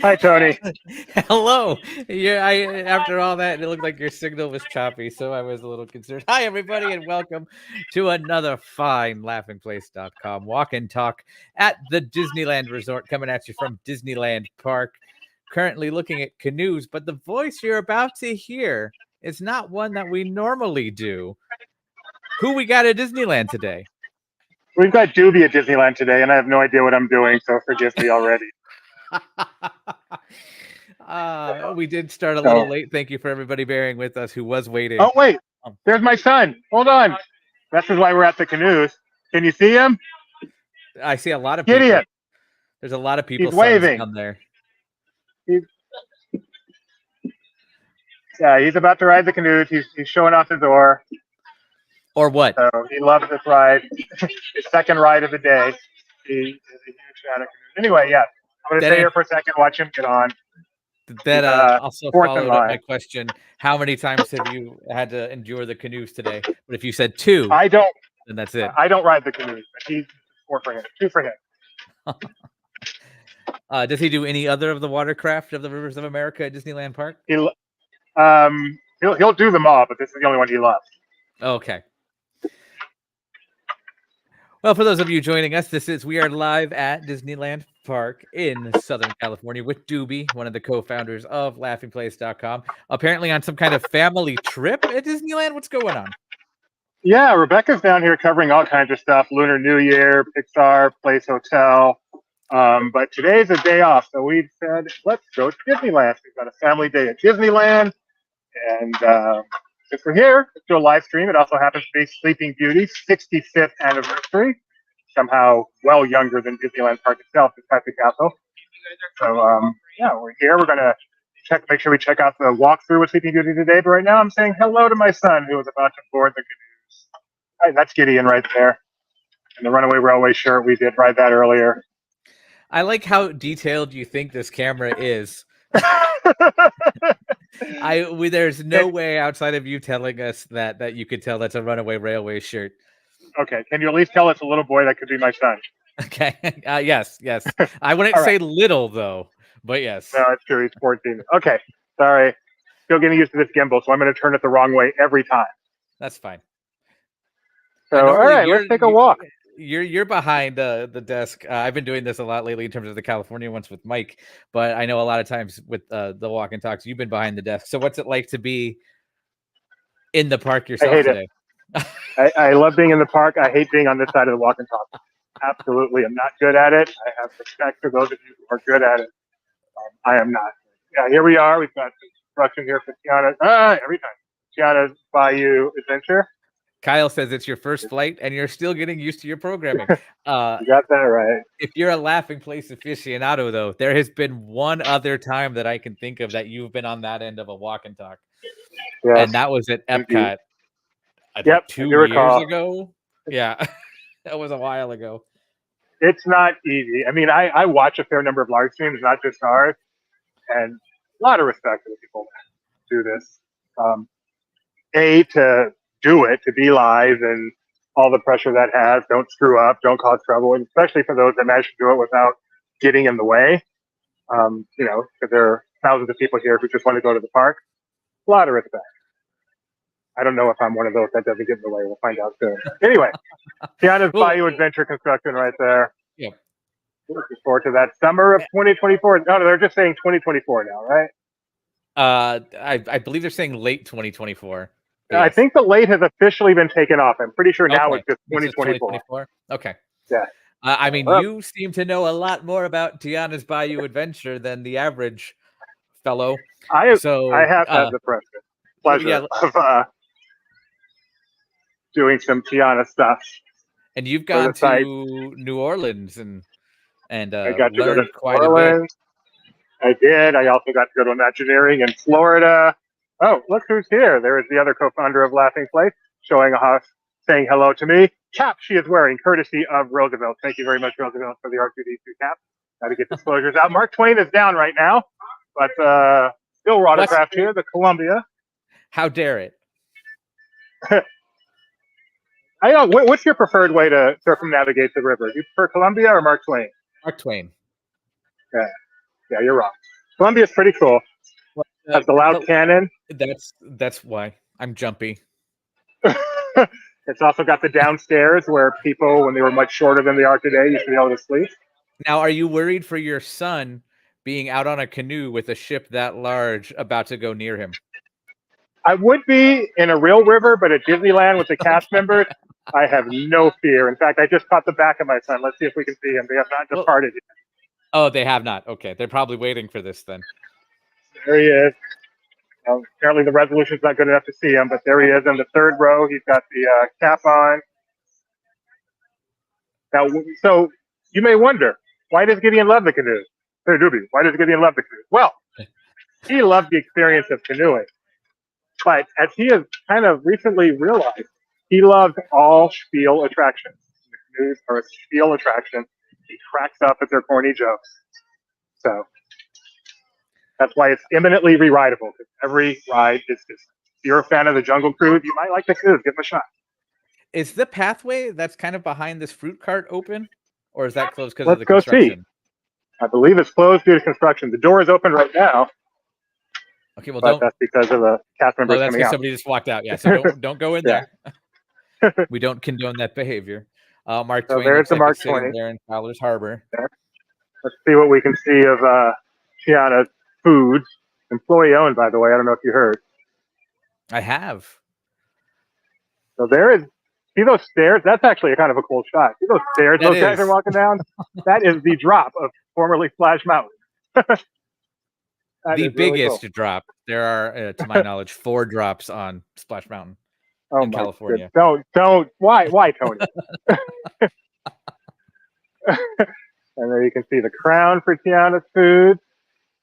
Hi, Tony. Hello. After all that, it looked like your signal was choppy, so I was a little concerned. Hi, everybody, and welcome to another fine laughingplace.com walk and talk at the Disneyland Resort, coming at you from Disneyland Park. Currently looking at canoes, but the voice you're about to hear is not one that we normally do. Who we got at Disneyland today? We've got Doobie at Disneyland today, and I have no idea what I'm doing, so forgive me already. We did start a little late. Thank you for everybody bearing with us who was waiting. Oh, wait. There's my son. Hold on. This is why we're at the canoes. Can you see him? I see a lot of people. Gideon. There's a lot of people He's waving down there. He's about to ride the canoes. He's showing off the door. Or what? So he loves this ride. His second ride of the day. He is a huge fan of canoes. Anyway, yeah. I'm going to stay here for a second, watch him get on. That also followed up my question. How many times have you had to endure the canoes today? But if you said 2, I don't. Then that's it. I don't ride the canoes, but he's 4 for him. 2 for him. Does he do any other of the watercraft of the Rivers of America at Disneyland Park? He'll do them all, but this is the only one he loves. Okay. Well, for those of you joining us, we are live at Disneyland Park in Southern California with Doobie, one of the co-founders of laughingplace.com, apparently on some kind of family trip at Disneyland. What's going on? Yeah, Rebecca's down here covering all kinds of stuff, Lunar New Year, Pixar, Place Hotel. But today's a day off, so we said, let's go to Disneyland. We've got a family day at Disneyland. And if we're here, let's do a live stream. It also happens to be Sleeping Beauty's 65th anniversary. Somehow well younger than Disneyland Park itself, despite the castle. So, yeah, we're here. We're going to make sure we check out the walkthrough with Sleeping Beauty today. But right now I'm saying hello to my son who is about to board the canoes. Right, that's Gideon right there. And the Runaway Railway shirt, we did ride that earlier. I like how detailed you think this camera is. There's no way outside of you telling us that you could tell that's a Runaway Railway shirt. Okay, can you at least tell it's a little boy that could be my son? Okay, yes. I wouldn't say little though, but yes. No, it's true. He's 14. Okay, sorry. Still getting used to this gimbal, so I'm going to turn it the wrong way every time. That's fine. So, all right, let's take a walk. You're behind the desk. I've been doing this a lot lately in terms of the California ones with Mike, but I know a lot of times with the walk and talks, you've been behind the desk. So what's it like to be in the park yourself today? I love being in the park. I hate being on this side of the walk and talk. Absolutely. I'm not good at it. I have respect for those of you who are good at it. I am not. Yeah, here we are. We've got instruction here for Tiana. Every time. Tiana's Bayou Adventure. Kyle says it's your first flight and you're still getting used to your programming. You got that right. If you're a Laughing Place aficionado, though, there has been one other time that I can think of that you've been on that end of a walk and talk. Yes. And that was at Epcot. Yep, 2 years ago. Yeah, that was a while ago. It's not easy. I mean, I watch a fair number of live streams, not just ours, and a lot of respect to the people that do this. To do it, to be live, and all the pressure that has. Don't screw up, don't cause trouble, and especially for those that manage to do it without getting in the way. Because there are thousands of people here who just want to go to the park. A lot of respect. I don't know if I'm one of those that doesn't get in the way. We'll find out soon. Anyway, Tiana's Bayou Adventure construction right there. Yep. Looking forward to that summer of 2024. No, they're just saying 2024 now, right? I believe they're saying late 2024. Yes. I think the late has officially been taken off. I'm pretty sure now it's just 2024. Okay. Yeah. I mean, you seem to know a lot more about Tiana's Bayou Adventure than the average fellow. I have had the pleasure of doing some Tiana stuff. And you've gone to New Orleans and I got to go to quite a bit. I did. I also got to go to Imagineering in Florida. Oh, look who's here. There is the other co-founder of Laughing Place, saying hello to me. Cap she is wearing, courtesy of Roosevelt. Thank you very much, Roosevelt, for the R2D2 cap. Got to get disclosures out. Mark Twain is down right now, but still watercraft here, the Columbia. How dare it? I don't. What's your preferred way to circumnavigate the river? Do you prefer Columbia or Mark Twain? Mark Twain. Yeah, yeah, you're wrong. Columbia's pretty cool. Well, Has the loud cannon. That's why I'm jumpy. It's also got the downstairs where people, when they were much shorter than they are today, used to be able to sleep. Now, are you worried for your son being out on a canoe with a ship that large about to go near him? I would be in a real river, but at Disneyland with the cast members, I have no fear. In fact, I just caught the back of my son. Let's see if we can see him. They have not Well, departed yet. oh, they have not. Okay, they're probably waiting for this then. There he is. Apparently the resolution's not good enough to see him, but there he is in the third row. He's got the cap on. Now, so you may wonder, why does Gideon love the canoe? Hey, Doobie, why does Gideon love the canoe? Well, he loved the experience of canoeing. But as he has kind of recently realized, he loves all spiel attractions. The canoes are a spiel attraction. He cracks up at their corny jokes. So that's why it's imminently re-rideable, because every ride is different. If you're a fan of the Jungle Cruise, you might like the canoes. Give them a shot. Is the pathway that's kind of behind this fruit cart open, or is that closed because of Let's the go construction? see. I believe it's closed due to construction. The door is open right now, Okay, well, but that's because of the cast members that's coming because out. somebody just walked out. Yeah, so don't go in Yeah. there. We don't condone that behavior. Mark So Twain there's looks the like Mark it's sitting Twain. there in Fowler's Harbor. Let's see what we can see of Tiana's Foods, employee owned, by the way. I don't know if you heard. I have. So there is. See those stairs? That's actually a kind of a cool shot. See those stairs That those guys is. are walking down? That is the drop of formerly Splash Mountain. The is biggest really cool. drop. There are, to my knowledge, 4 drops on Splash Mountain in California. Don't. Why, Tony? And there you can see the crown for Tiana's Foods.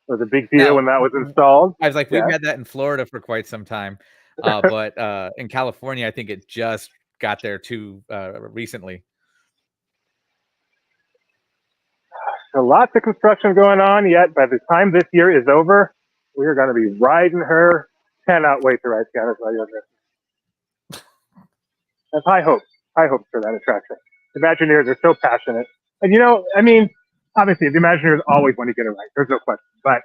It was a big deal when that was installed. I was like, we've had that in Florida for quite some time, but in California, I think it just got there too recently. So lots of construction going on. Yet by the time this year is over, we are going to be riding her. Cannot wait to ride Tiana's Bayou. That's high hopes. High hopes for that attraction. Imagineers are so passionate. And obviously the Imagineers always want to get it right. There's no question. But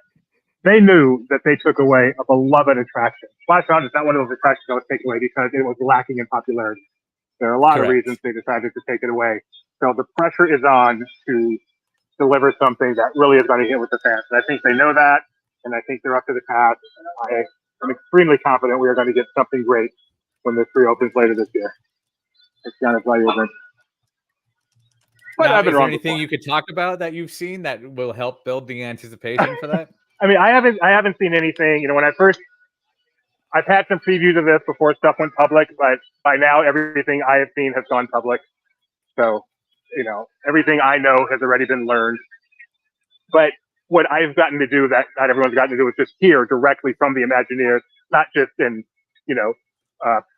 they knew that they took away a beloved attraction. Splash Mountain is not one of those attractions that was taken away because it was lacking in popularity. There are a lot of reasons they decided to take it away. So the pressure is on to deliver something that really is going to hit with the fans. And I think they know that, and I think they're up to the task. I am extremely confident we are going to get something great when this reopens later this year. It's kind of like But I've been wrong. Is there anything you could talk about that you've seen that will help build the anticipation for that? I haven't seen anything. When I've had some previews of this before stuff went public, but by now everything I have seen has gone public. So, everything I know has already been learned. But what I've gotten to do that not everyone's gotten to do is just hear directly from the Imagineers, not just in,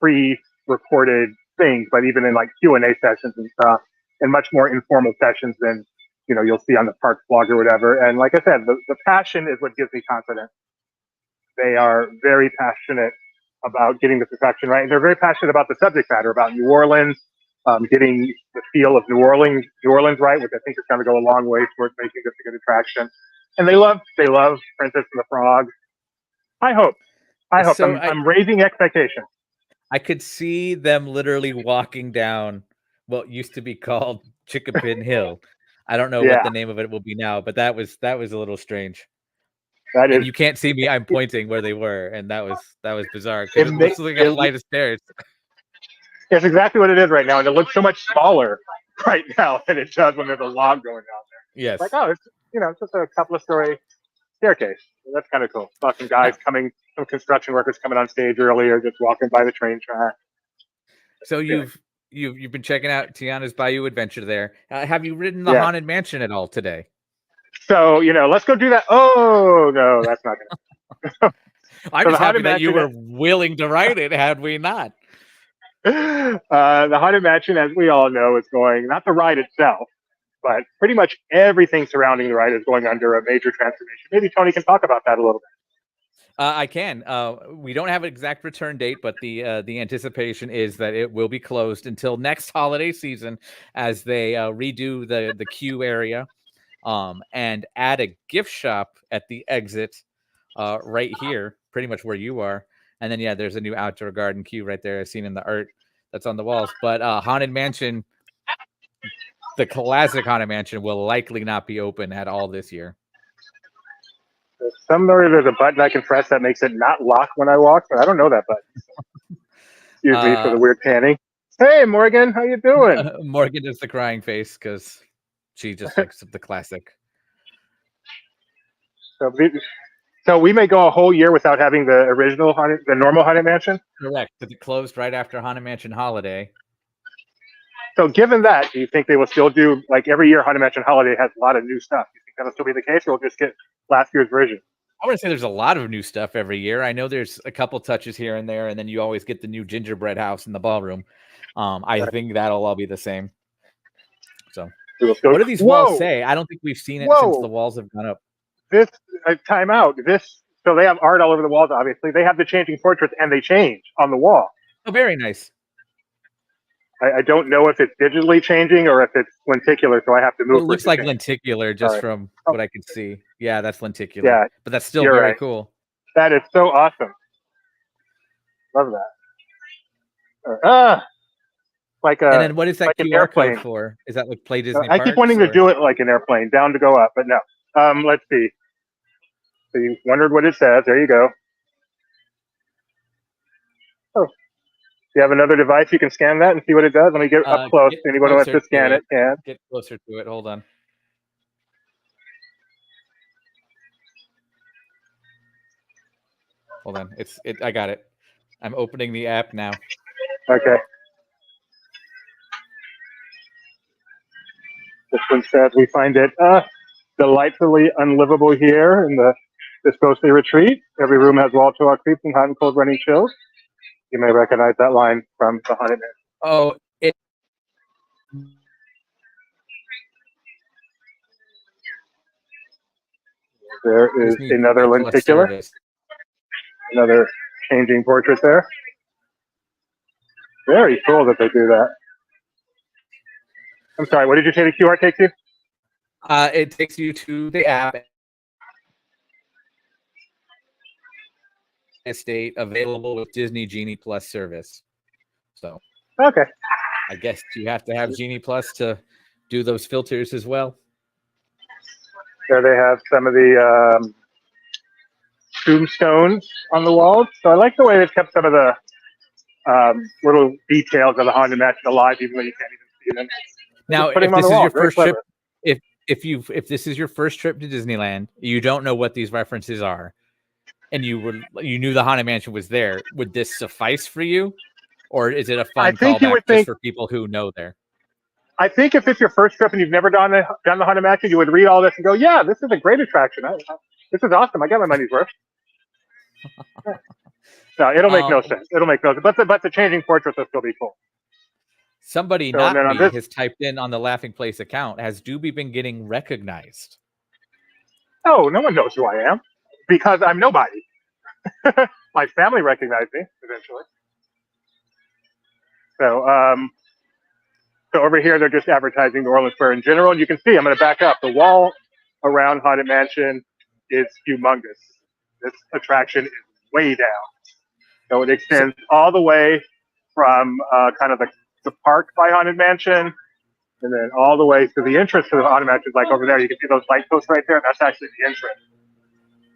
pre-recorded things, but even in like Q&A sessions and stuff, and much more informal sessions than, you'll see on the park blog or whatever. And like I said, the passion is what gives me confidence. They are very passionate about getting this attraction right. And they're very passionate about the subject matter, about New Orleans, getting the feel of New Orleans right, which I think is going to go a long way towards making this a good attraction. And they love Princess and the Frog. I hope. So I'm raising expectations. I could see them literally walking down what used to be called Chickapin Hill. I don't know what the name of it will be now, but that was a little strange. And you can't see me. I'm pointing where they were, and that was bizarre because it looks like a flight of stairs. It's exactly what it is right now, and it looks so much smaller right now than it does when there's a log going down there. Yes, it's like it's just a couple of story staircase. That's kind of cool. Saw some guys some construction workers coming on stage earlier, just walking by the train track. So you've been checking out Tiana's Bayou Adventure there. Have you ridden the Haunted Mansion at all today? So, let's go do that. Oh, no, that's not going to. I'm just happy that you were willing to ride it, had we not. The Haunted Mansion, as we all know, is going, not the ride itself, but pretty much everything surrounding the ride is going under a major transformation. Maybe Tony can talk about that a little bit. I can. We don't have an exact return date, but the anticipation is that it will be closed until next holiday season as they redo the queue area. and add a gift shop at the exit right here, pretty much where you are. And then, yeah, there's a new outdoor garden queue right there. I've seen in the art that's on the walls. But Haunted Mansion, the classic Haunted Mansion, will likely not be open at all this year. Somewhere there's a button I can press that makes it not lock when I walk, but I don't know that button. Excuse me for the weird panning. Hey, Morgan, how you doing? Morgan does the crying face because she just likes the classic. So we may go a whole year without having the original the normal Haunted Mansion? Correct, because it closed right after Haunted Mansion Holiday. So given that, do you think they will still do, like every year Haunted Mansion Holiday has a lot of new stuff? Do you think that'll still be the case, or we'll just get last year's version? I wouldn't say there's a lot of new stuff every year. I know there's a couple touches here and there, and then you always get the new gingerbread house in the ballroom. I think that'll all be the same. So what do these walls say? I don't think we've seen it since the walls have gone up. This time out. So they have art all over the walls, obviously. They have the changing portraits, and they change on the wall. Oh, very nice. I don't know if it's digitally changing or if it's lenticular, so I have to move. Well, it looks like lenticular just from what I could see. Yeah, that's lenticular. Yeah, but that's still very cool. That is so awesome. Love that. And then what is that QR code for? Is that like Play Disney I keep wanting to do it like an airplane, down to go up, but no. Let's see. So you wondered what it says. There you go. Oh. You have another device, you can scan that and see what it does. Let me get up close. Anyone who wants to scan it can. Get closer to it. Hold on. Hold on. I got it. I'm opening the app now. Okay. This one says, we find it delightfully unlivable here in this ghostly retreat. Every room has wall-to-wall creeps and hot and cold running chills. You may recognize that line from the Haunted Mansion. Oh, there is another lenticular, another changing portrait there. Very cool that they do that. I'm sorry, what did you say the QR takes you? It takes you to the app. Estate available with Disney Genie Plus service. So okay, I guess you have to have Genie Plus to do those filters as well. There they have some of the tombstones on the walls. So I like the way they've kept some of the little details of the Haunted Mansion alive, even though you can't even see them. Now, if this is your first trip, if this is your first trip to Disneyland, you don't know what these references are, and you knew the Haunted Mansion was there, would this suffice for you, or is it a fun callback just for people who know there? I think if it's your first trip and you've never done the Haunted Mansion, you would read all this and go, "Yeah, this is a great attraction. This is awesome. I got my money's worth." No, it'll make no sense. It'll make no sense. But the changing portraits will still be cool. Somebody has typed in on the Laughing Place account, has Doobie been getting recognized? Oh, no one knows who I am because I'm nobody. My family recognized me eventually. So over here, they're just advertising New Orleans Square in general. And you can see, I'm going to back up. The wall around Haunted Mansion is humongous. This attraction is way down. So it extends all the way from kind of the park by Haunted Mansion, and then all the way to the entrance to the Haunted Mansion. Like over there, you can see those light posts right there. That's actually the entrance.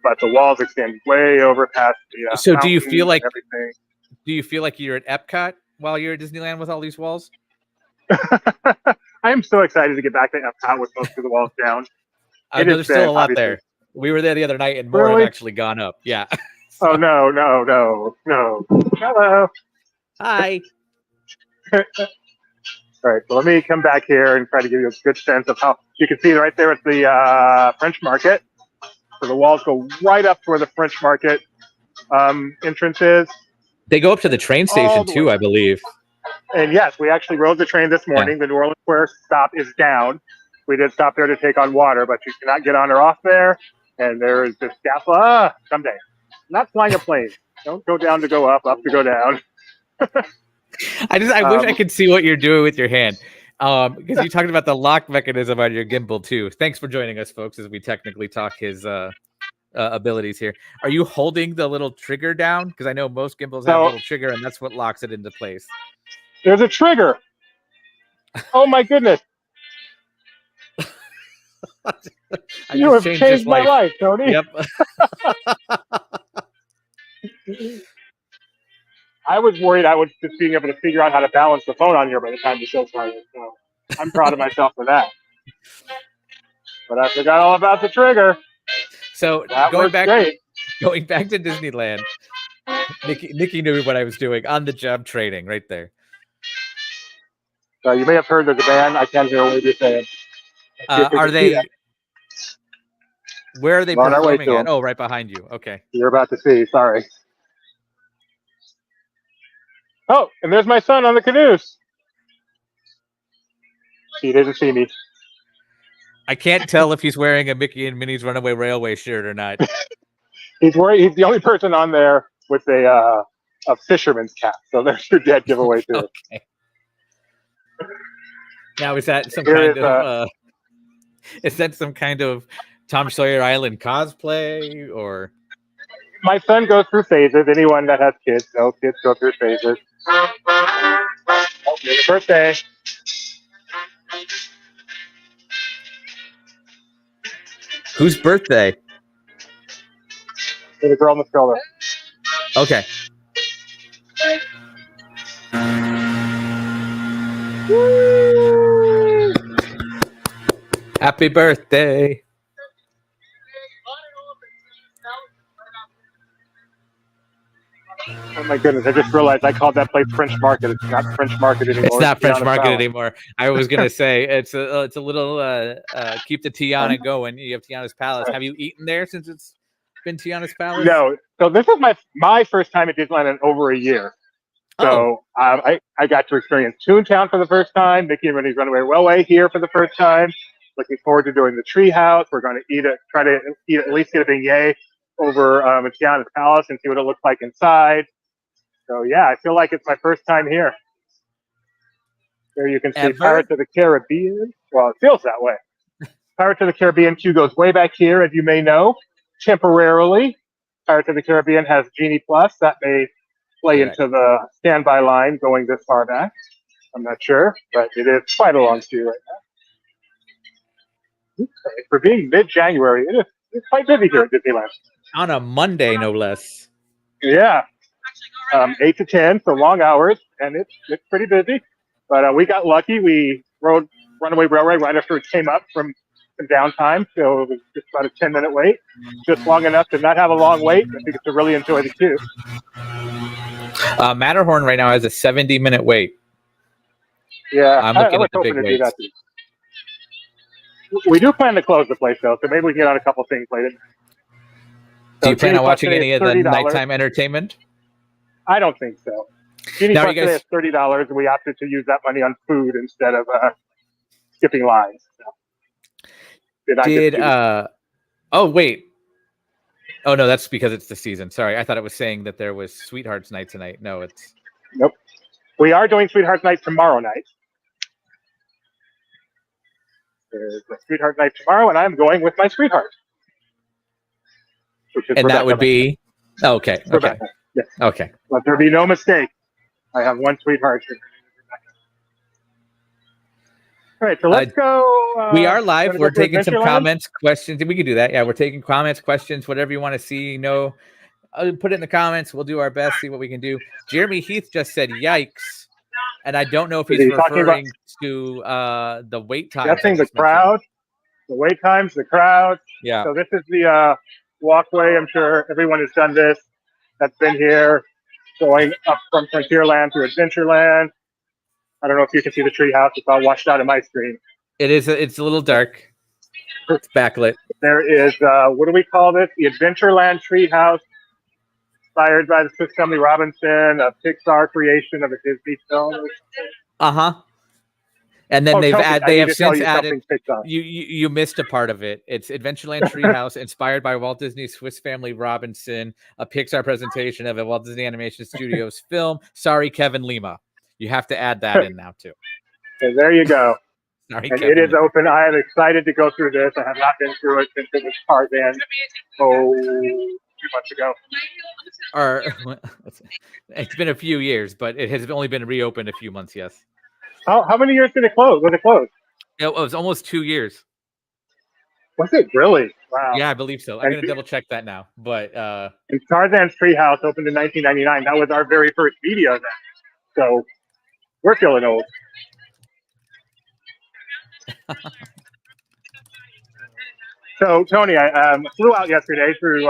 But the walls extend way over past the so do you feel like everything. Do you feel like you're at Epcot while you're at Disneyland with all these walls? I am so excited to get back to Epcot with most of the walls down. I know there's still a lot there. We were there the other night, and more have actually gone up. Yeah. Oh, no. Hello. Hi. All right, so let me come back here and try to give you a good sense of how you can see right there at the French Market. So the walls go right up to where the French Market entrance is. They go up to the train station too, I believe. And yes, we actually rode the train this morning. Yeah. The New Orleans Square stop is down. We did stop there to take on water, but you cannot get on or off there. And there is this scaffold. Someday. I'm not flying a plane. Don't go down to go up to go down. I wish I could see what you're doing with your hand. Because you talked about the lock mechanism on your gimbal too. Thanks for joining us, folks, as we technically talk his abilities here. Are you holding the little trigger down? Because I know most gimbals have a So little trigger, and that's what locks it into place. there's a trigger. Oh my goodness! You have changed my life, Tony. Yep. I was worried I was just being able to figure out how to balance the phone on here by the time the show started. So I'm proud of myself for that. But I forgot all about the trigger. So That going works back great. to Disneyland, Nikki knew what I was doing on the job training right there. So you may have heard there's a band. I can't hear what you're saying. Are they? Where are they We're on our way performing to at? them. Oh, right behind you. Okay. You're about to see. Sorry. Oh, and there's my son on the canoes. He didn't see me. I can't tell if he's wearing a Mickey and Minnie's Runaway Railway shirt or not. He's the only person on there with a fisherman's cap. So there's your dead giveaway too. Okay. Now is that some kind of Tom Sawyer Island cosplay or? My son goes through phases. Anyone that has kids knows kids go through phases. Oh, happy birthday. Whose birthday? The girl in the stroller. Okay. Woo! Happy birthday. Oh my goodness, I just realized I called that place French Market. It's not French Market anymore. It's not French Tiana Market Palace. anymore. I was gonna say it's a little keep the Tiana going. You have Tiana's Palace. Have you eaten there since it's been Tiana's Palace? No. So this is my first time at Disneyland in over a year. So I got to experience Toontown for the first time, Mickey and Minnie's Runaway Railway here for the first time. Looking forward to doing the Treehouse. We're going to try to eat at least get a beignet over at Tiana's Palace and see what it looks like inside. So yeah, I feel like it's my first time here. There you can see Pirates of the Caribbean. Well, it feels that way. Pirates of the Caribbean queue goes way back here, as you may know, temporarily. Pirates of the Caribbean has Genie Plus. That may play into the standby line going this far back. I'm not sure, but it is quite a long queue right now. Okay. For being mid-January, it's quite busy here at Disneyland. On a Monday, no less. Yeah. 8 to 10, so long hours, and it's pretty busy. But we got lucky. We rode Runaway Railway right after it came up from downtime, so it was just about a 10-minute wait. Just long enough to not have a long wait, but to get to really enjoy the queue. Matterhorn right now has a 70-minute wait. Yeah, I'm looking at the hoping big to do waits. that. We do plan to close the place, though, so maybe we can get on a couple things later. Do you plan on watching today any is of the $30. nighttime entertainment? I don't think so. Genie Now, Plus you today guys- is $30, and we opted to use that money on food instead of skipping lines. So. Oh wait. Oh no, that's because it's the season. Sorry, I thought it was saying that there was Sweethearts Night tonight. No, it's Nope. We are doing Sweetheart Night tomorrow night. There's a Sweetheart Night tomorrow, and I'm going with my sweetheart. And that would be okay. Okay. Rebecca. Yes. Okay. Let there be no mistake. I have one sweetheart. All right, so let's go. We are live. wanna We're go to taking some Adventureland? comments, questions. We can do that. Yeah, we're taking comments, questions, whatever you want to see. No, put it in the comments. We'll do our best. See what we can do. Jeremy Heath just said, "Yikes!" And I don't know if he's Is he talking referring to the wait time. Guessing the crowd, the wait times, the crowd. Yeah. So this is the walkway. I'm sure everyone has done this. That's been here, going up from Frontierland to Adventureland. I don't know if you can see the treehouse. It's all washed out of my screen. It is. It's a little dark. It's backlit. There is, what do we call this? The Adventureland treehouse, inspired by the Swiss Family Robinson, a Pixar creation of a Disney film. And then they have since added. something Pixar. You missed a part of it. It's Adventureland Treehouse, inspired by Walt Disney's Swiss Family Robinson, a Pixar presentation of a Walt Disney Animation Studios film. Sorry, Kevin Lima. You have to add that in now too. So there you go. Sorry, And Kevin. it is open. I am excited to go through this. I have not been through it since it was Tarzan, 2 months ago. Or it's been a few years, but it has only been reopened a few months. Yes. How many years did it close? Was it closed? It was almost 2 years. Was it really? Wow. Yeah, I believe so. I'm going to double check that now. But and Tarzan's Treehouse opened in 1999. That was our very first video then. So we're feeling old. So, Tony, I flew out yesterday through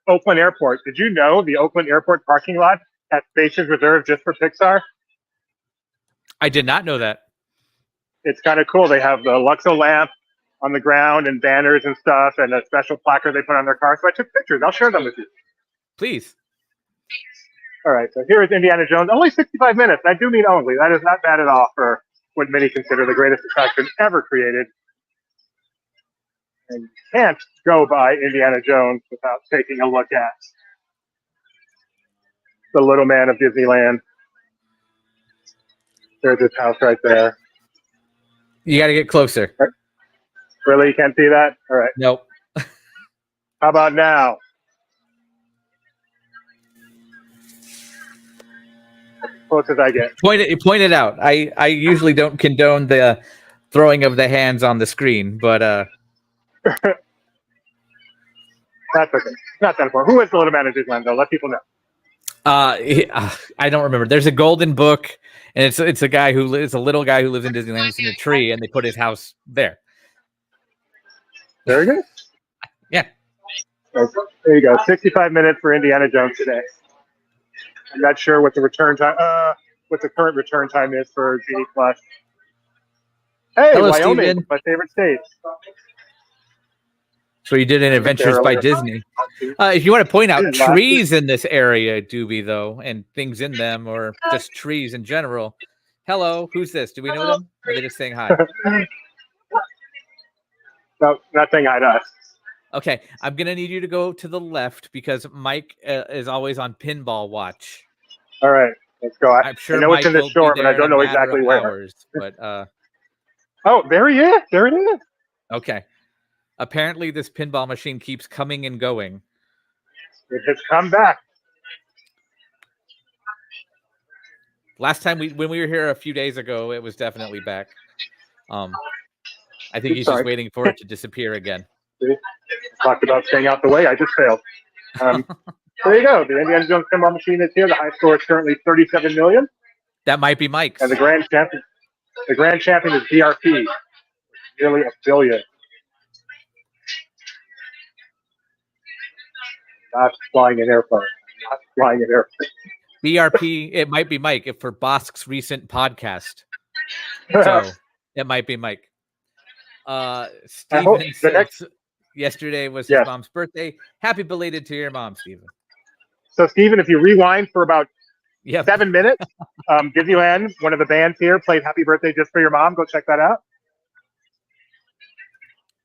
Oakland Airport. Did you know the Oakland Airport parking lot has spaces reserved just for Pixar? I did not know that. It's kind of cool. They have the Luxo lamp on the ground and banners and stuff and a special placard they put on their car. So I took pictures. I'll share them with you. Please. All right. So here is Indiana Jones. Only 65 minutes. I do mean only. That is not bad at all for what many consider the greatest attraction ever created. And you can't go by Indiana Jones without taking a look at the little man of Disneyland. There's his house right there. You got to get closer. Really? You can't see that? All right. Nope. How about now? As close as I get. Point it out. I usually don't condone the throwing of the hands on the screen, but that's okay. Not that important. Who is the little man of Disneyland, though? Let people know. I don't remember. There's a golden book, and it's a guy who lives, a little guy who lives in Disneyland. It's in a tree, and they put his house there. Very good. Yeah. Okay. There you go. 65 minutes for Indiana Jones today. I'm not sure what the return time, what the current return time is for Genie Plus. Hey, Hello, Wyoming, Steven. my favorite state. So you did an Adventures by Disney. If you want to point out trees in this area, Doobie, though, and things in them, or just trees in general. Hello, who's this? Do we know them? Or are they just saying hi? No, not saying hi to us. Okay, I'm going to need you to go to the left because Mike is always on pinball watch. All right, let's go. I'm sure I know Mike it's in the store, but I don't know exactly where. Hours, but, oh, there he is. There it is. Okay. Apparently, this pinball machine keeps coming and going. It has come back. Last time when we were here a few days ago, it was definitely back. I think he's just waiting for it to disappear again. See? Talked about staying out the way. I just failed. There you go. The Indiana Jones pinball machine is here. The high score is currently 37 million. That might be Mike's. And the grand champion is DRP, nearly $1 billion. Not flying an airplane. Not flying an airplane. BRP, it might be Mike for Bosk's recent podcast. So it might be Mike. Steven says yesterday was his mom's birthday. Happy belated to your mom, Steven. So, Steven, if you rewind for about 7 minutes, Disneyland, one of the bands here, played Happy Birthday Just for Your Mom. Go check that out.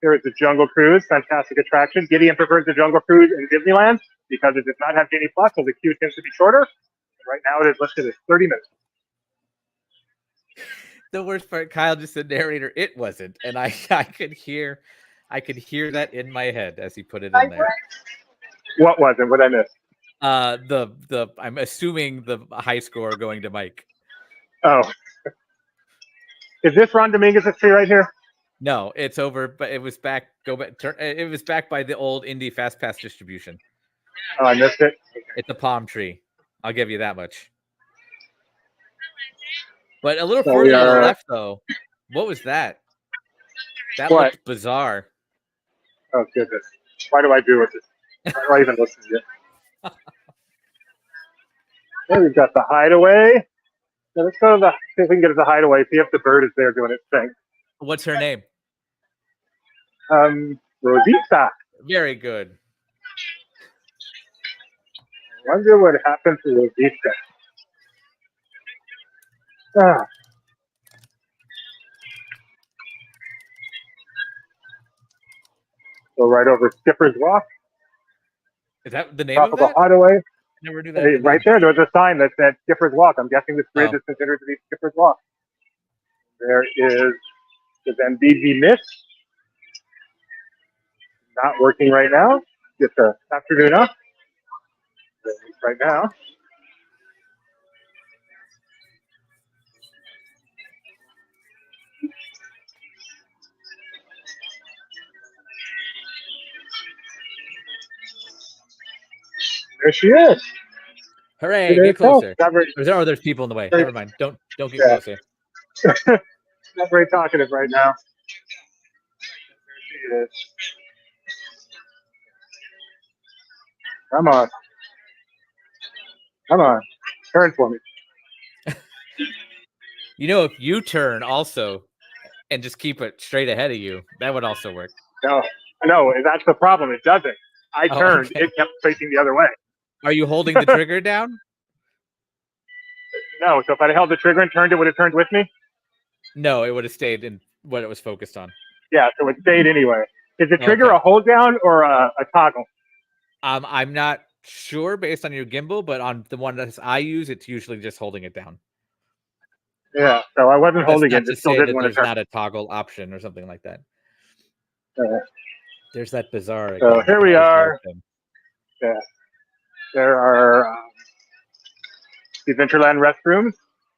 Here is the Jungle Cruise, fantastic attraction. Gideon prefers the Jungle Cruise in Disneyland because it does not have Genie Plus, so the queue tends to be shorter. Right now, it is listed as 30 minutes. The worst part, Kyle just said narrator. It wasn't, and I could hear that in my head as he put it in there. What was it? What I missed? The I'm assuming the high score going to Mike. Oh, is this Ron Dominguez's tree right here? No, it's over, but it was back. It was back by the old Indy Fast Pass distribution. Oh, I missed it. It's a palm tree. I'll give you that much. But a little further to the left, though. What was that? That looked bizarre. Oh, goodness. Why do I do it? Why do I even listen to you? There we've got the Hideaway. Now let's go to see if we can get to the Hideaway, see if the bird is there doing its thing. What's her name? Rosita. Very good. I wonder what happened to Rosita. Go right over Skipper's Walk. Is that the name of the Hideaway? Never knew that. Right there was a sign that said Skipper's Walk. I'm guessing this bridge is considered to be Skipper's Walk. There is the Zambezi Mist. Not working right now. Get the afternoon up. Right now. There she is. Hooray! Get closer. Not very, There's people in the way. Never mind. Don't get closer. not very talkative right now. There she is. Come on. Come on. Turn for me. You know, if you turn also and just keep it straight ahead of you, that would also work. No, that's the problem. It doesn't. I turned. Okay. It kept facing the other way. Are you holding the trigger down? No, so if I held the trigger and turned, it would have turned with me? No, it would have stayed in what it was focused on. Yeah, so it stayed anyway. Is the trigger Okay. a hold down or a toggle? I'm not sure based on your gimbal, but on the one that I use, it's usually just holding it down. Yeah, so I wasn't That's holding not it. to It still say didn't that want to there's turn. not a toggle option or something like that. There's that bizarre. So again. here we are. Thing. Yeah. There are the Adventureland restrooms,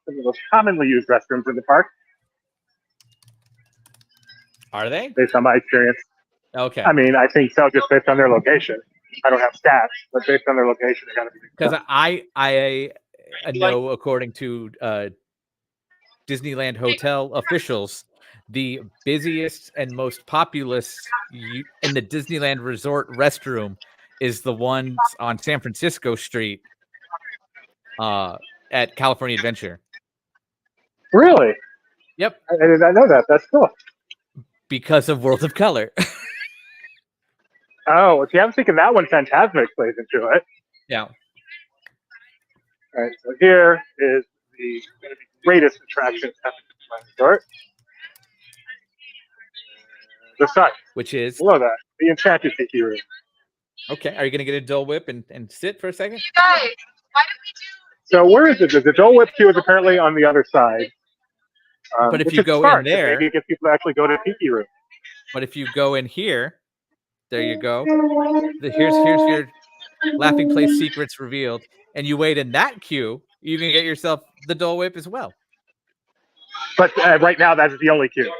some of the most commonly used restrooms in the park, Are they? based on my experience. Okay. I mean, I think so, just based on their location. I don't have stats, but based on their location, they got to be. Because I know, according to Disneyland hotel officials, the busiest and most populous in the Disneyland Resort restroom is the ones on San Francisco Street at California Adventure. Really? Yep. I did not know that. That's cool. Because of World of Color. Oh, see, I'm thinking that one Fantasmic plays into it. Yeah. All right, so here is the greatest attraction at the Resort. The sun. Which is Below that, the Enchanted Tiki room. okay. Are you gonna get a Dole Whip and sit for a second? You guys, why don't we do? So where is it? The Dole Whip queue is apparently on the other side. But if which you is go smart, in there, maybe it gets people to actually go to Tiki room. but if you go in here, there you go. Here's your Laughing Place secrets revealed, and you wait in that queue, you can get yourself the Dole Whip as well. But right now, that's the only queue.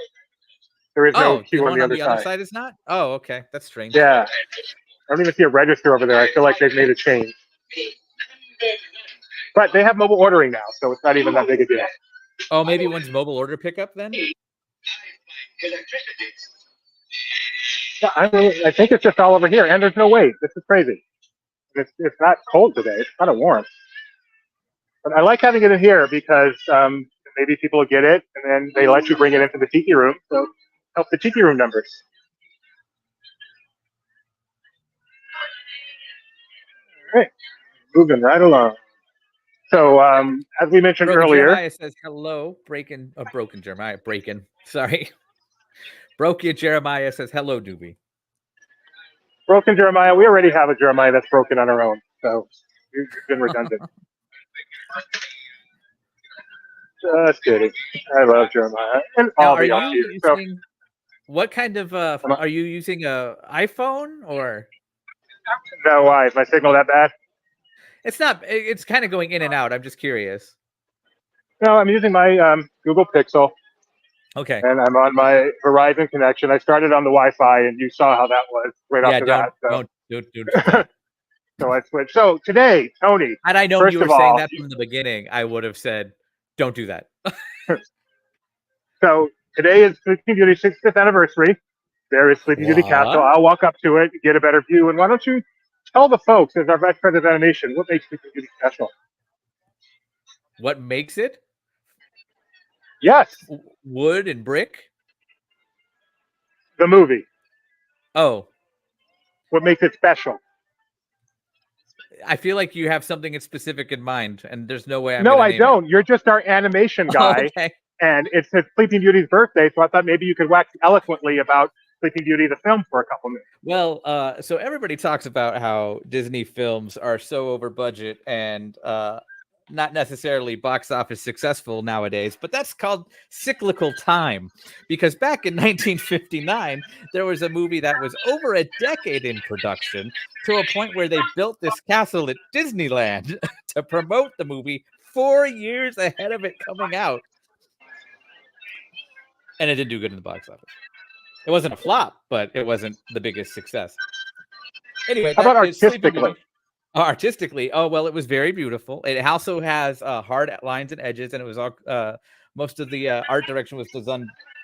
There is no queue the on one the on other the side. other side is not. Oh, okay, that's strange. Yeah, I don't even see a register over there. I feel like they've made a change. But they have mobile ordering now, so it's not even that big a deal. Oh, maybe one's mobile order pickup then? Yeah, I think it's just all over here, and there's no wait. This is crazy. It's not cold today. It's kind of warm. But I like having it in here because maybe people will get it, and then they let you bring it into the Tiki room, so help the Tiki room numbers. All right, moving right along. So as we mentioned earlier, Jeremiah says hello. Broken Jeremiah. Sorry. Broken Jeremiah says hello, Doobie. Broken Jeremiah, we already have a Jeremiah that's broken on our own, so you've been redundant. Just kidding. I love Jeremiah and Now, all are the you offshoots. So, using what kind of are you using a iPhone or no, why is my signal that bad? it's not? It's kind of going in and out. I'm just curious. No, I'm using my Google Pixel, Okay. and I'm on my Verizon connection. I started on the Wi-Fi, and you saw how that was right after that. So. Don't. So I switched. So today, Tony. Had I known first you were of saying all, that from the beginning, I would have said, "Don't do that." So today is Sleeping Beauty's 65th anniversary. There is Sleeping Beauty Castle. I'll walk up to it, get a better view, and why don't you tell the folks, as our vice president of animation, what makes Sleeping Beauty special? What makes it? Yes, Wood and brick. the movie. Oh, What makes it special? I feel like you have something specific in mind, and there's no way. No, I don't. You're just our animation guy, okay. and it's Sleeping Beauty's birthday, so I thought maybe you could wax eloquently about Sleeping Beauty, the film, for a couple minutes. Well, so everybody talks about how Disney films are so over budget, and not necessarily box office successful nowadays, but that's called cyclical time. Because back in 1959, there was a movie that was over a decade in production to a point where they built this castle at Disneyland to promote the movie 4 years ahead of it coming out. And it didn't do good in the box office. It wasn't a flop, but it wasn't the biggest success. Anyway, How about that is Sleeping artistically? Beauty. Artistically, oh well, it was very beautiful. It also has hard lines and edges, and it was all most of the art direction was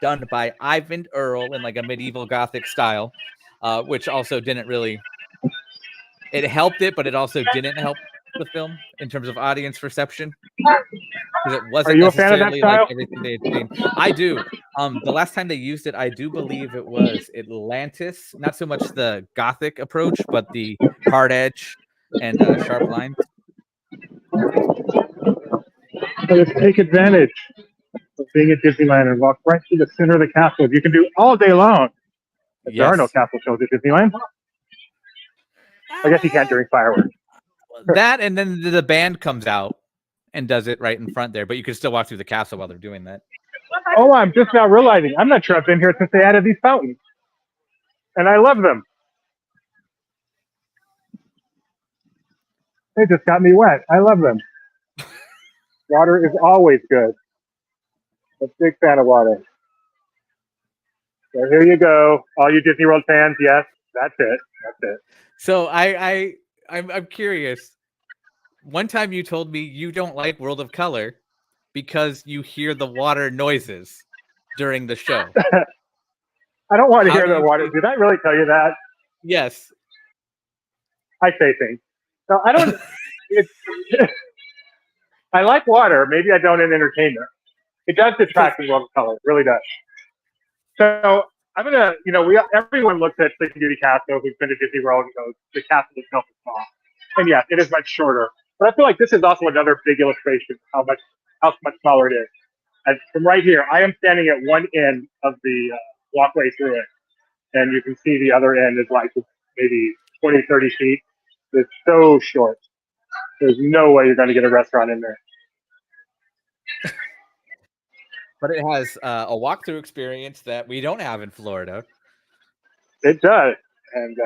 done by Ivan Earl in like a medieval Gothic style, which also didn't really. It helped it, but it also didn't help the film in terms of audience reception because it wasn't Are you a fan of that necessarily like style? everything they had seen. I do. The last time they used it, I do believe it was Atlantis. Not so much the Gothic approach, but the hard edge and sharp lines. So just take advantage of being at Disneyland and walk right through the center of the castle. You can do all day long. But there are no castle shows at Disneyland. I guess you can't during fireworks. That and then the band comes out and does it right in front there, but you can still walk through the castle while they're doing that. Oh, I'm just now realizing I'm not sure I've been here since they added these fountains, and I love them. They just got me wet. I love them. Water is always good. I'm a big fan of water. So here you go, all you Disney World fans. Yes, that's it. That's it. So I'm curious. One time you told me you don't like World of Color because you hear the water noises during the show. I don't want to hear the water. Did I really tell you that? Yes. I say things. So I don't. I like water. Maybe I don't in entertainment. It does detract from World of Color. It really does. So I'm gonna, everyone looks at Sleeping Beauty Castle who's been to Disney World and goes, the castle itself is small. And yes, it is much shorter. But I feel like this is also another big illustration of how much smaller it is. And from right here, I am standing at one end of the walkway through it, and you can see the other end is like maybe 20, 30 feet. It's so short. There's no way you're going to get a restaurant in there. But it has a walkthrough experience that we don't have in Florida. It does. And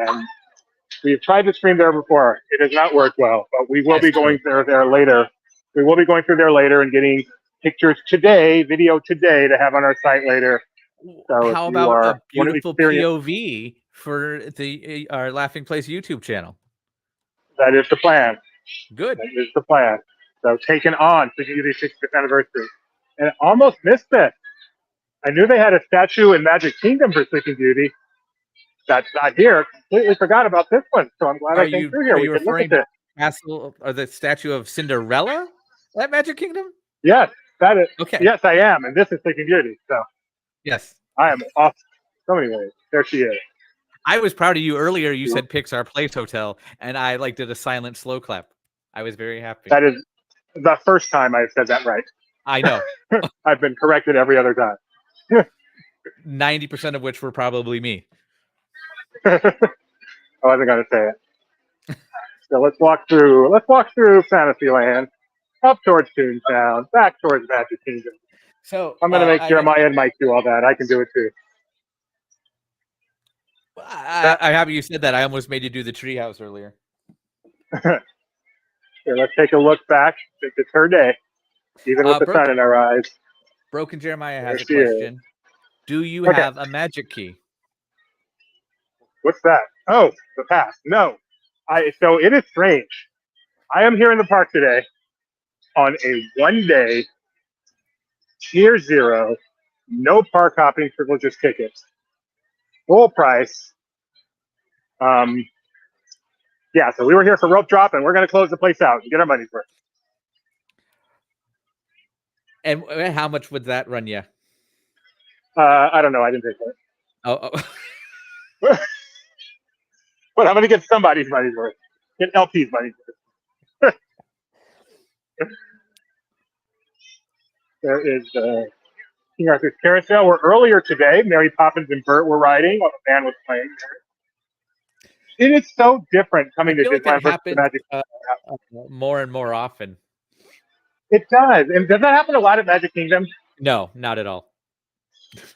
we've tried to stream there before. It has not worked well, but we will be going there later. We will be going through there later and getting pictures today, video today to have on our site later. So how about a beautiful POV for our Laughing Place YouTube channel? That is the plan. Good. That is the plan. So taken on Sleeping Beauty 60th anniversary. And almost missed it. I knew they had a statue in Magic Kingdom for Sleeping Beauty. That's not here. Completely forgot about this one. So I'm glad I came through here. Are you referring to castle or the statue of Cinderella at Magic Kingdom? Yes, that is. Okay. Yes, I am. And this is Sleeping Beauty. So yes, I am off so many ways. There she is. I was proud of you earlier. You said Pixar Place Hotel, and I did a silent slow clap. I was very happy. That is the first time I've said that right. I know. I've been corrected every other time. 90% of which were probably me. I wasn't going to say it. So let's walk through Fantasyland, up towards Toontown, back towards Magic Kingdom. So I'm going to make Jeremiah and Mike do all that. I can do it too. I'm happy you said that. I almost made you do the treehouse earlier. Here, let's take a look back. It's her day, even with the sun in our eyes. Broken Jeremiah has a question. Do you have a magic key? What's that? Oh, the pass. No. So it is strange. I am here in the park today on a one-day, tier 0, no park hopping privileges tickets. Full price. Yeah, so we were here for rope drop, and we're going to close the place out and get our money's worth. And how much would that run you? I don't know. I didn't pay for it. Oh. But I'm going to get somebody's money's worth. Get LP's money's worth. There is King Arthur's Carousel, where earlier today, Mary Poppins and Bert were riding while the band was playing there. It is so different coming to Disneyland versus Magic. More and more often. It does. And does that happen a lot at Magic Kingdom? No, not at all.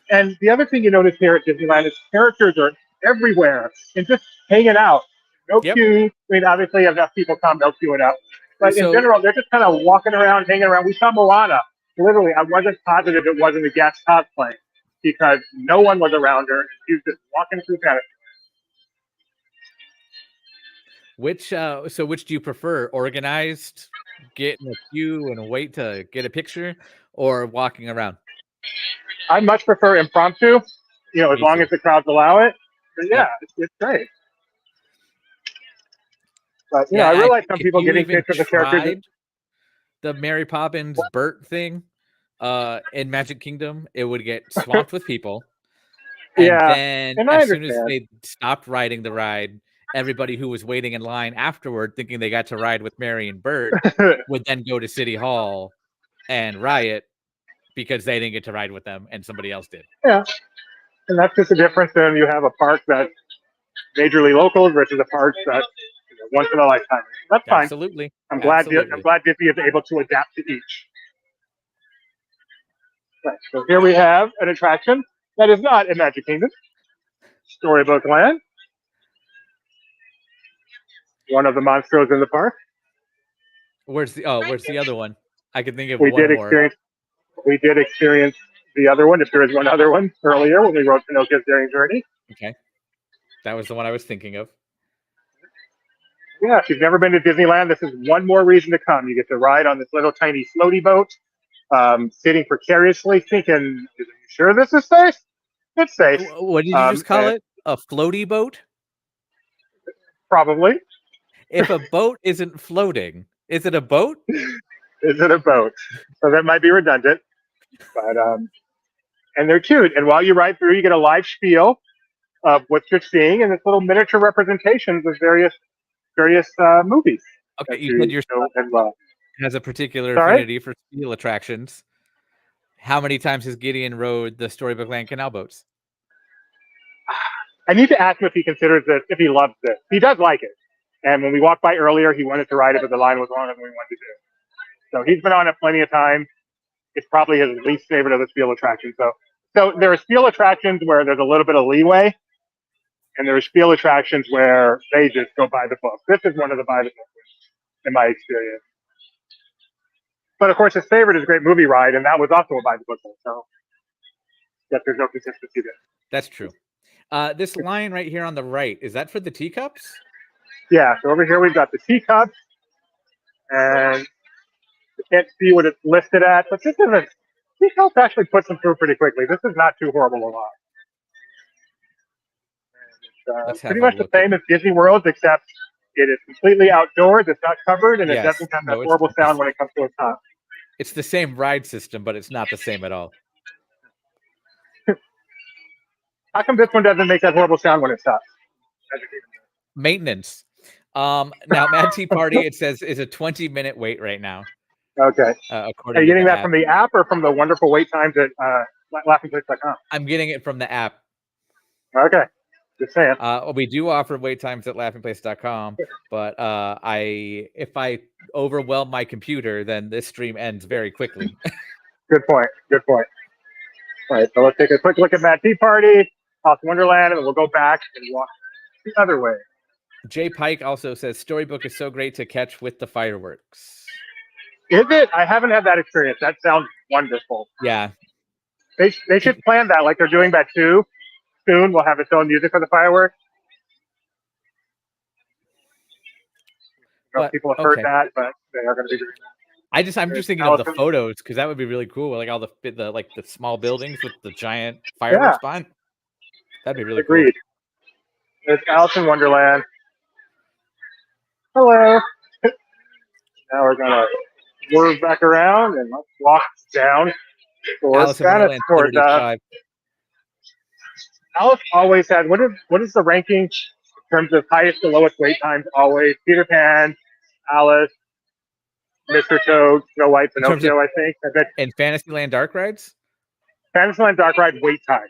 And the other thing you notice here at Disneyland is characters are everywhere and just hanging out. No Yep. queue. I mean, obviously, if enough people come, they'll queue it up. But in So- general, they're just kind of walking around, hanging around. We saw Moana. Literally, I wasn't positive it wasn't a guest cosplay because no one was around her. She was just walking through Fantasyland. Which do you prefer? Organized, get in a queue and wait to get a picture, or walking around? I much prefer impromptu, as Me long too. as the crowds allow it. But yeah, Yep. it's great. But Yeah, I I realize think some if people you getting even pictures of characters. tried the Mary Poppins Bert thing in Magic Kingdom, it would get swamped with people. And Yeah, then and I as soon as understand. they stopped riding the ride, everybody who was waiting in line afterward, thinking they got to ride with Mary and Bert, would then go to City Hall and riot because they didn't get to ride with them and somebody else did. Yeah, and that's just the difference. Then you have a park that's majorly local versus a park that's once in a lifetime. That's fine. Absolutely. I'm glad Absolutely. Disney is able to adapt to each. Right. So here we have an attraction that is not in Magic Kingdom, Storybook Land. One of the monsters in the park. Where's the other one? I could think of We one did more. experience the other one, if there is one other one, earlier when we rode Pinocchio's Daring Journey. Okay. That was the one I was thinking of. Yeah, if you've never been to Disneyland, this is one more reason to come. You get to ride on this little tiny floaty boat, sitting precariously, thinking, "Are you sure this is safe?" It's safe. What did you just call it? A floaty boat? Probably. If a boat isn't floating, is it a boat? Is it a boat? So that might be redundant. But and they're cute. And while you ride through, you get a live spiel of what you're seeing, and it's little miniature representations of various movies. Okay, that you said your know and love. has a particular Sorry? affinity for spiel attractions. How many times has Gideon rode the Storybook Land canal boats? I need to ask him if he considers this, if he loves this. He does like it. And when we walked by earlier, he wanted to ride it, but the line was longer than we wanted to do. So he's been on it plenty of times. It's probably his least favorite of the spiel attractions. So there are spiel attractions where there's a little bit of leeway, and there are spiel attractions where they just go by the book. This is one of the by the book ones, in my experience. But of course, his favorite is Great Movie Ride, and that was also a by the book one. So yes, there's no consistency there. That's true. This line right here on the right, is that for the teacups? Yeah, so over here we've got the teacups, and you can't see what it's listed at, but this isn't. Teacups actually puts them through pretty quickly. This is not too horrible a lot. It's pretty much the same as Disney World, except it is completely outdoors. It's not covered, and it doesn't have that horrible sound when it comes to a top. It's the same ride system, but it's not the same at all. How come this one doesn't make that horrible sound when it stops? Maintenance. Now, Mad Tea Party, it says, is a 20-minute wait right now. Okay. Are you getting that from the app or from the wonderful wait times at laughingplace.com? I'm getting it from the app. Okay. Just saying. We do offer wait times at laughingplace.com, but if I overwhelm my computer, then this stream ends very quickly. Good point. All right, so let's take a quick look at Mad Tea Party, House of Wonderland, and we'll go back and walk the other way. Jay Pike also says Storybook is so great to catch with the fireworks. Is it? I haven't had that experience. That sounds wonderful. Yeah. They should plan that like they're doing that too. Soon we'll have its own music for the fireworks. People have heard that, but they are going to be doing that. I'm just thinking of the photos because that would be really cool. Like all the small buildings with the giant fireworks behind. That'd be really Agreed. Cool. It's Alice in Wonderland. Hello. Now we're gonna swerve back around and let's walk down towards Alice always had what is the ranking in terms of highest to lowest wait times? Always Peter Pan, Alice, Mr. Toad, Snow White, Pinocchio, I think. And Fantasyland dark rides? Fantasyland Dark Ride wait time.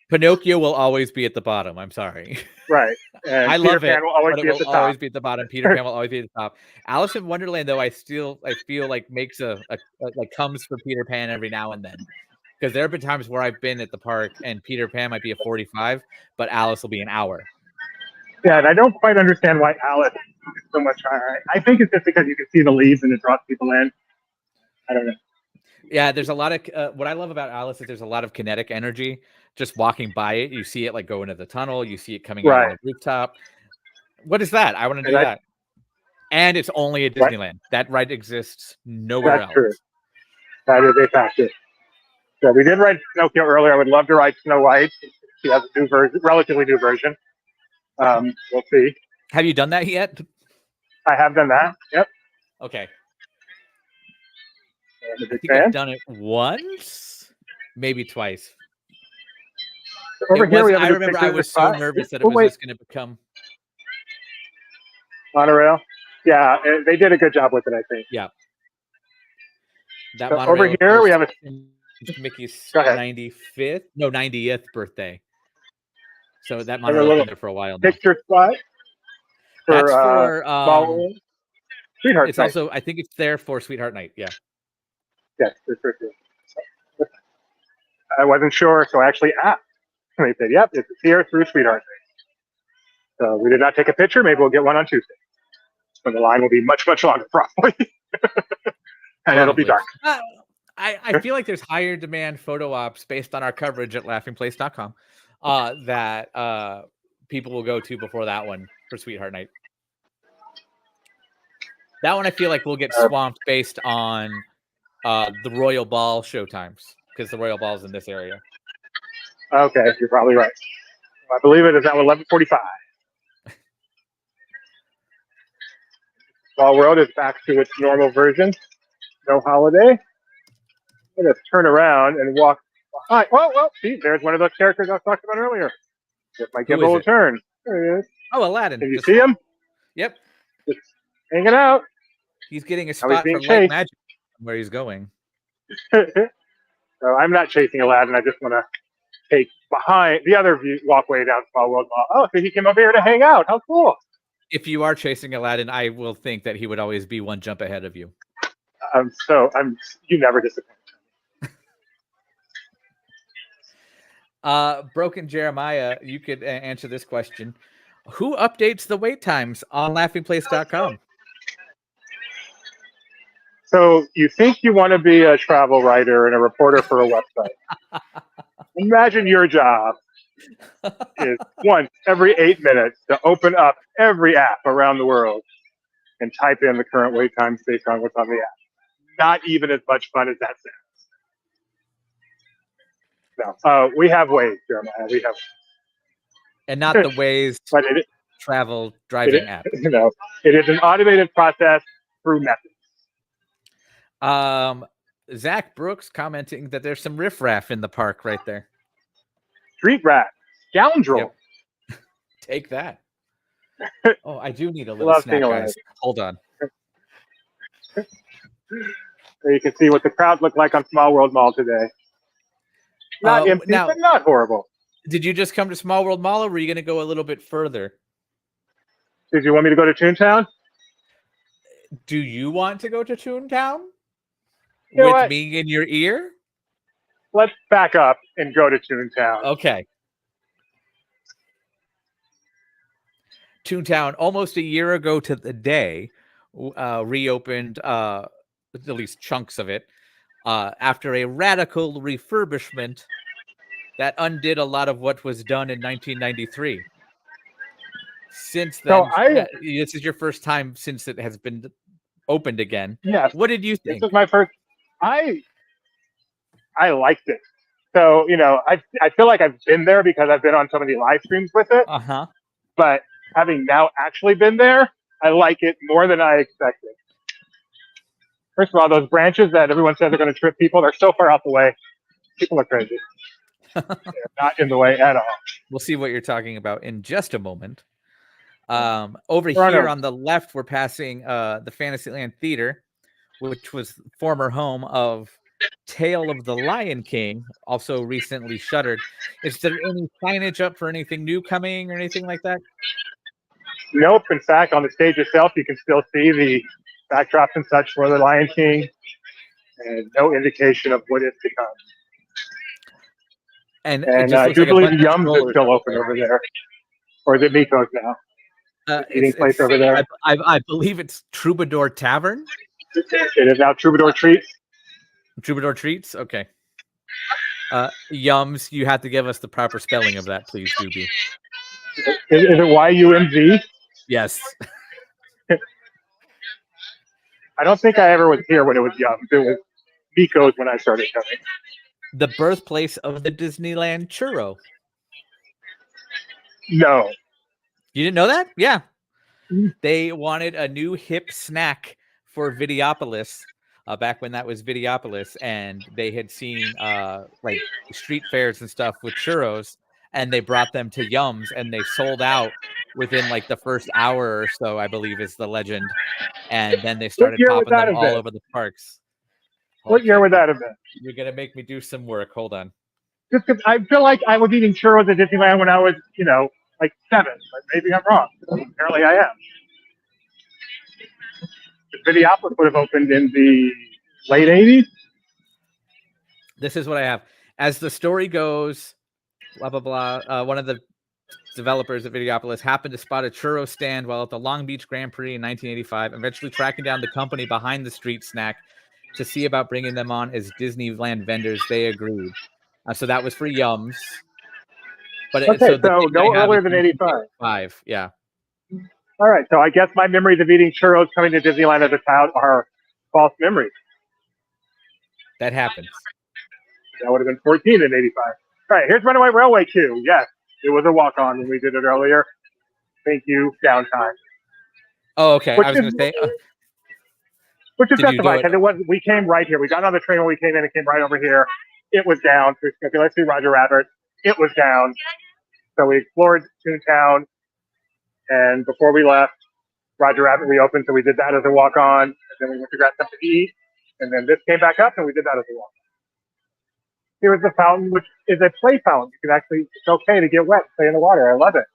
Pinocchio will always be at the bottom. I'm sorry. Right. And I Peter love it, Pan will always but it be at will the top. always be at the bottom. Peter Pan will always be at the top. Alice in Wonderland, though, I feel like makes a like comes for Peter Pan every now and then. Because there have been times where I've been at the park and Peter Pan might be a 45, but Alice will be an hour. Yeah, and I don't quite understand why Alice is so much higher. I think it's just because you can see the leaves and it draws people in. I don't know. Yeah, there's a lot of what I love about Alice is there's a lot of kinetic energy. Just walking by it, you see it like go into the tunnel, you see it coming out on the rooftop. What is that? I want to do that. And it's only at Disneyland. That ride exists nowhere else. True. That is a factor. So we did ride Pinocchio earlier. I would love to ride Snow White. She has a new version, relatively new version. We'll see. Have you done that yet? I have done that. Yep. Okay. I think I've done it once, maybe twice. Over here, we have I remember I was so nervous that it was just going to become monorail. Yeah, they did a good job with it, I think. Yeah. That so over here, we have a Mickey's 90th birthday. So that monorail has been there for a while now. Picture spot. That's for Sweetheart It's Night. Also, I think it's there for Sweetheart Night. Yeah. Yes, it's for sure. I wasn't sure, so I actually asked. And they said, "Yep, it's here through Sweetheart Night." So we did not take a picture. Maybe we'll get one on Tuesday, when the line will be much longer, probably, and it'll be dark. I feel like there's higher demand photo ops based on our coverage at laughingplace.com that people will go to before that one for Sweetheart Night. That one I feel like will get swamped based on the Royal Ball showtimes because the Royal Ball is in this area. Okay, you're probably right. I believe it is now 11:45. Small World is back to its normal version. No holiday. Let us turn around and walk behind. Well, see, there's one of those characters I was talking about earlier. Just might give a turn. There he is. Oh, Aladdin. Can you see him? Yep. Just hanging out. He's getting a spot for light magic where he's going. So I'm not chasing Aladdin. I just want to take behind the other walkway down Small World Mall. Oh, so he came over here to hang out. How cool. If you are chasing Aladdin, I will think that he would always be one jump ahead of you. You never disappoint. Broken Jeremiah, you could answer this question. Who updates the wait times on laughingplace.com? So you think you want to be a travel writer and a reporter for a website. Imagine your job is once every 8 minutes to open up every app around the world and type in the current wait times based on what's on the app. Not even as much fun as that sounds. No, we have ways, Jeremiah. We have, and not the ways travel driving app. No, it is an automated process through methods. Zach Brooks commenting that there's some riffraff in the park right there. Street rat, scoundrel. Yep. Take that. Oh, I do need a little snack, guys. Hold on. So you can see what the crowd looked like on Small World Mall today. Not empty, but not horrible. Did you just come to Small World Mall, or were you going to go a little bit further? Did you want me to go to Toontown? Do you want to go to Toontown? With me in your ear? Let's back up and go to Toontown. Okay. Toontown, almost a year ago to the day, reopened at least chunks of it after a radical refurbishment that undid a lot of what was done in 1993. Since then, this is your first time since it has been opened again. Yes. What did you think? This was my first. I liked it. So, I feel like I've been there because I've been on so many live streams with it. Uh-huh. But having now actually been there, I like it more than I expected. First of all, those branches that everyone says are going to trip people, they're so far out the way. People are crazy. They're not in the way at all. We'll see what you're talking about in just a moment. Over here on the left, we're passing the Fantasyland Theater, which was former home of Tale of the Lion King, also recently shuttered. Is there any signage up for anything new coming or anything like that? Nope. In fact, on the stage itself, you can still see the backdrops and such for the Lion King, and no indication of what it's become. And And I do believe Yums is still open over there. Or is it Miko's now? Eating place over there. I believe it's Troubadour Tavern. It is now Troubadour Treats. Troubadour Treats? Okay. Yums, you have to give us the proper spelling of that, please, Doobie. Is it Y-U-M-Z? Yes. I don't think I ever was here when it was Yums. It was Miko's when I started coming. The birthplace of the Disneyland churro. No. You didn't know that? Yeah. They wanted a new hip snack for Videopolis back when that was Videopolis, and they had seen like street fairs and stuff with churros, and they brought them to Yums, and they sold out within like the first hour or so, I believe is the legend. And then they started popping them all over the parks. What year would that have been? You're going to make me do some work. Hold on. Just because I feel like I was eating churros at Disneyland when I was, like 7, but maybe I'm wrong. Apparently I am. The Videopolis would have opened in the late 80s. This is what I have. As the story goes, blah, blah, blah. One of the developers at Videopolis happened to spot a churro stand while at the Long Beach Grand Prix in 1985, eventually tracking down the company behind the street snack to see about bringing them on as Disneyland vendors. They agreed. So that was for Yums. But okay, so no earlier than 85. Yeah. All right, so I guess my memories of eating churros coming to Disneyland as a child are false memories. That happens. That would have been 14 in 85. All right, here's Runaway Railway queue. Yes, it was a walk-on when we did it earlier. Thank you, downtime. Oh, okay. I was going to say... Which is justified, because we came right here. We got on the train when we came in and came right over here. It was down. Okay, let's see Roger Rabbit. It was down. So we explored Toontown, and before we left, Roger Rabbit reopened, so we did that as a walk-on, and then we went to grab something to eat, and then this came back up, and we did that as a walk-on. Here is the fountain, which is a play fountain. You can actually, it's okay to get wet, play in the water. I love it.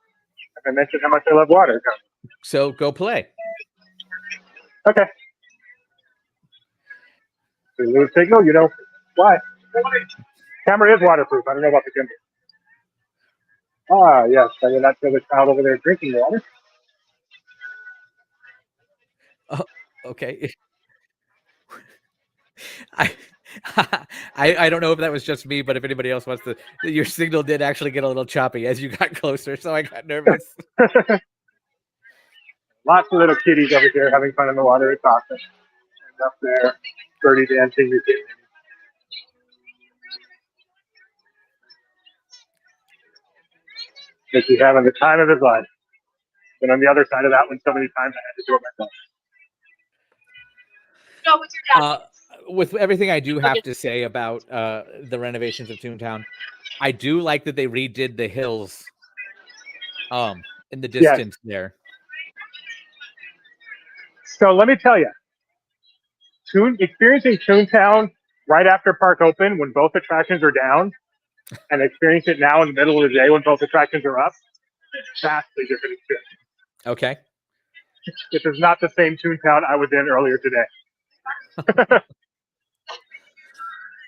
I mentioned how much I love water. So go play. Okay. If you lose signal, you know why. Camera is waterproof. I don't know about the gimbal. Ah, yes. I did not see the child over there drinking water. Oh, okay. I don't know if that was just me, but if anybody else wants to, your signal did actually get a little choppy as you got closer, so I got nervous. Lots of little kitties over here having fun in the water. It's awesome. And up there, Birdie dancing. That he's having the time of his life. Been on the other side of that one so many times I had to do it myself. No, what's your dad? With everything I do have to say about the renovations of Toontown, I do like that they redid the hills in the distance there. So let me tell you, experiencing Toontown right after park open when both attractions are down and experience it now in the middle of the day when both attractions are up, vastly different experience. Okay. This is not the same Toontown I was in earlier today.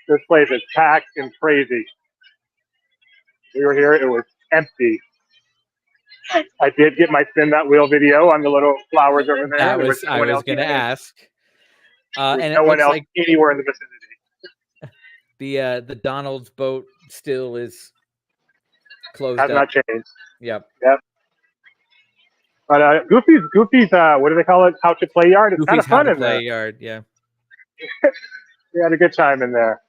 This place is packed and crazy. We were here, it was empty. I did get my spin that wheel video on the little flowers over there. I was going to ask. And no one else anywhere in the vicinity. The Donald's boat still is closed Has up. not changed. Yep. But Goofy's, what do they call it? How to Play Yard. It's kind of fun in there. Yard, yeah. We had a good time in there.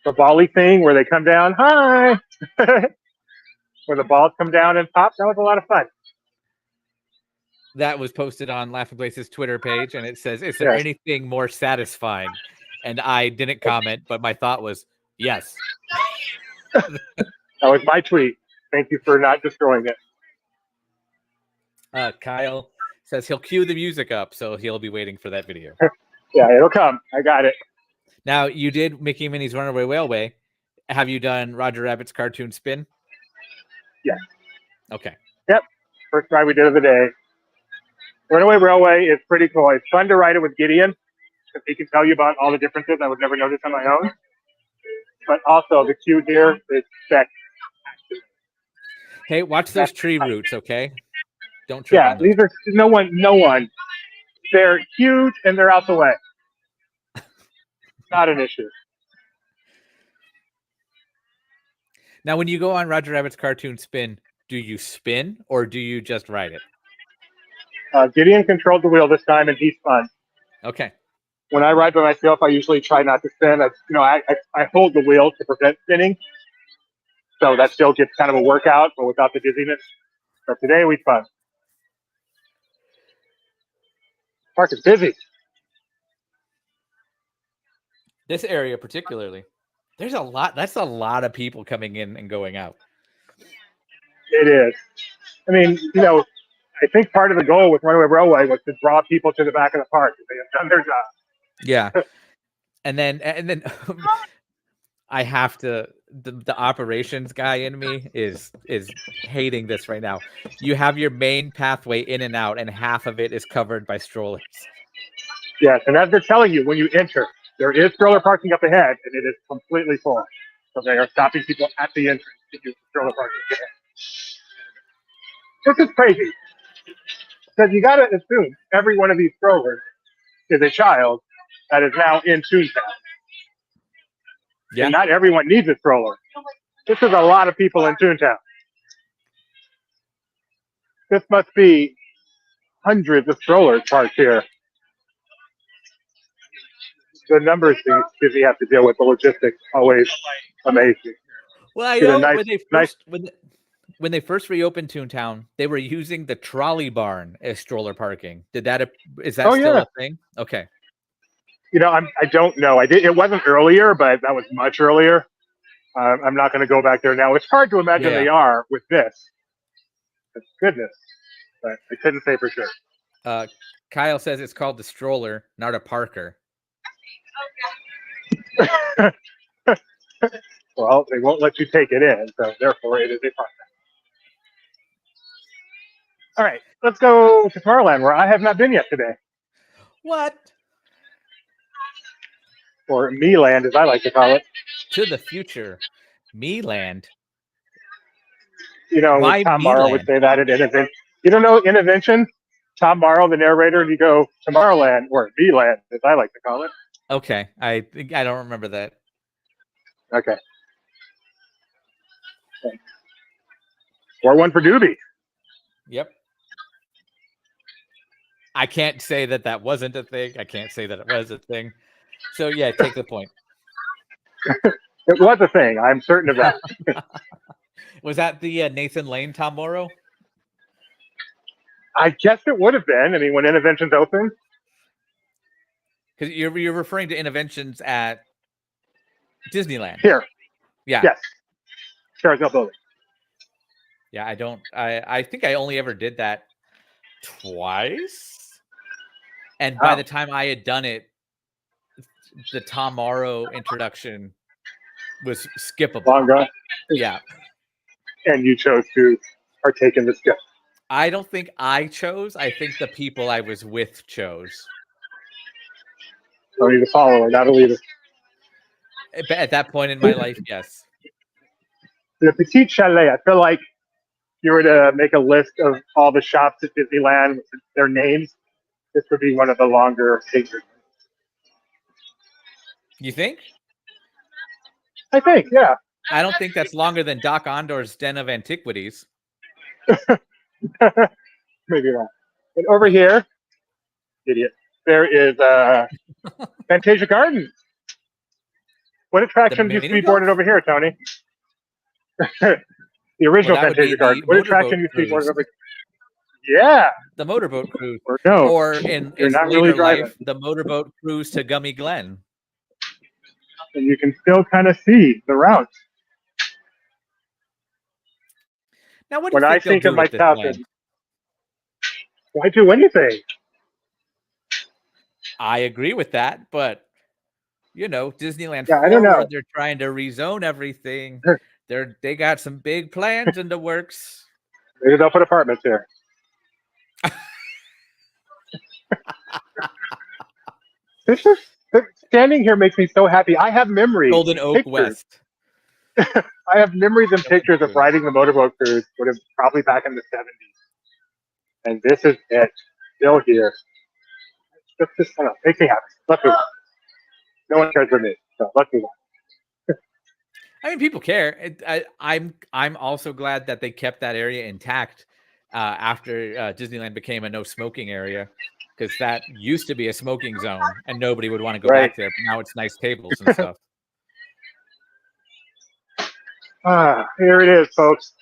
The volley thing where they come down, hi, where the balls come down and pop. That was a lot of fun. That was posted on Laughing Place's Twitter page, and it says, "Is there anything more satisfying?" And I didn't comment, but my thought was, yes. That was my tweet. Thank you for not destroying it. Kyle says he'll cue the music up, so he'll be waiting for that video. Yeah, it'll come. I got it. Now, you did Mickey and Minnie's Runaway Railway. Have you done Roger Rabbit's Cartoon Spin? Yes. Okay. Yep. First ride we did of the day. Runaway Railway is pretty cool. It's fun to ride it with Gideon because he can tell you about all the differences I would never notice on my own. But also, the queue here is spectacular. Hey, watch those tree roots, okay? Don't trip on those. These are no one. They're huge and they're out the way. Not an issue. Now, when you go on Roger Rabbit's Cartoon Spin, do you spin or do you just ride it? Gideon controlled the wheel this time, and he spun. Okay. When I ride by myself, I usually try not to spin. I hold the wheel to prevent spinning, so that still gets kind of a workout, but without the dizziness. But today we spun. Park is busy. This area particularly. There's a lot. That's a lot of people coming in and going out. It is. I mean, I think part of the goal with Runaway Railway was to draw people to the back of the park. They have done their job. Yeah. and then I have to the operations guy in me is hating this right now. You have your main pathway in and out, and half of it is covered by strollers. Yes, and as they're telling you when you enter, there is stroller parking up ahead, and it is completely full. So they are stopping people at the entrance to use the stroller parking ahead. This is crazy. Because you got to assume every one of these strollers is a child that is now in Toontown. Yeah. And not everyone needs a stroller. This is a lot of people in Toontown. This must be hundreds of strollers parked here. The numbers Disney have to deal with, the logistics, always amazing. Well, I know when they first reopened Toontown, they were using the trolley barn as stroller parking. Is that still a thing? Okay. I don't know. It wasn't earlier, but that was much earlier. I'm not going to go back there now. It's hard to imagine they are with this. Goodness, but I couldn't say for sure. Kyle says it's called the stroller, not a parker. Well, they won't let you take it in, so therefore it is a parker. All right, let's go to Tomorrowland, where I have not been yet today. What? Or Me-Land, as I like to call it. To the future. Me-Land? Why Tom Morrow would say that at Intervention. You don't know Intervention? Tom Morrow, the narrator, and you go Tomorrowland, or Me-Land, as I like to call it. Okay, I don't remember that. Okay. 4-1 for Doobie. Yep. I can't say that wasn't a thing. I can't say that it was a thing. So, yeah, take the point. It was a thing. I'm certain of that. Was that the Nathan Lane Tom Morrow? I guess it would have been. I mean, when Interventions opened. Because you're referring to Interventions at Disneyland. Here. Yeah. Yes. Carousel Building. Yeah, I think I only ever did that twice. And by the time I had done it, the Tom Morrow introduction was skippable. Long gone. Yeah. And you chose to partake in the skip. I don't think I chose. I think the people I was with chose. So he's a follower, not a leader. At that point in my life, yes. The Petit Chalet, I feel like if you were to make a list of all the shops at Disneyland with their names, this would be one of the longer figures. You think? I think, yeah. I don't think that's longer than Doc Ondor's Den of Antiquities. Maybe not. And over here, idiot, there is Fantasia Gardens. What attraction used to be boarded over here, Tony? The original Fantasia Gardens. What attraction used to be boarded over here? Yeah. The motorboat cruise. No. Or in not later really driving. life, the motorboat cruise to Gummy Glen. And you can still kind of see the routes. Now, what do when you I think of my childhood, why do anything? I agree with that, but Disneyland Yeah, I don't Forward, know. they're trying to rezone everything. They got some big plans in the works. Maybe they'll put apartments here. This is standing here makes me so happy. I have memories, Golden Oak pictures. West. I have memories and pictures of riding the motorboat cruise. Would have probably back in the 70s, and this is it. Still here. Just makes me happy. Let's move on. No one cares for me, so let's move on. I mean, people care. I'm also glad that they kept that area intact after Disneyland became a no smoking area, because that used to be a smoking zone and nobody would want to go back there. But now it's nice tables and stuff. Here it is, folks.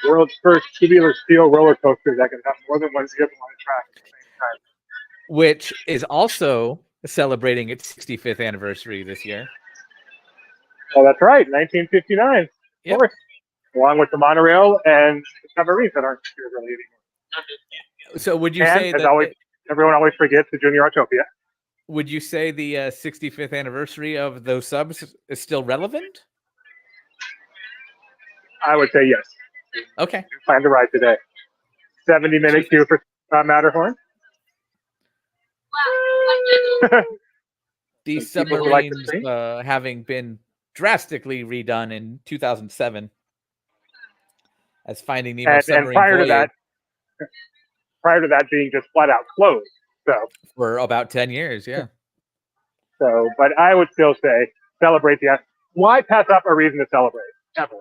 The world's first tubular steel roller coaster that can have more than one zip on a track at the same time. Which is also celebrating its 65th anniversary this year. Oh, that's right, 1959. Yep. Of course. Along with the monorail and the submarines that aren't here really anymore. So would you and, say as that always, everyone always forgets the Junior Autopia? Would you say the 65th anniversary of those subs is still relevant? I would say yes. Okay. You plan to ride today. 70-minute queue for Matterhorn. These submarines having been drastically redone in 2007 as Finding Nemo submarine and prior to that being just flat out closed. So for about 10 years, yeah. So, but I would still say celebrate the. Why pass up a reason to celebrate? Ever.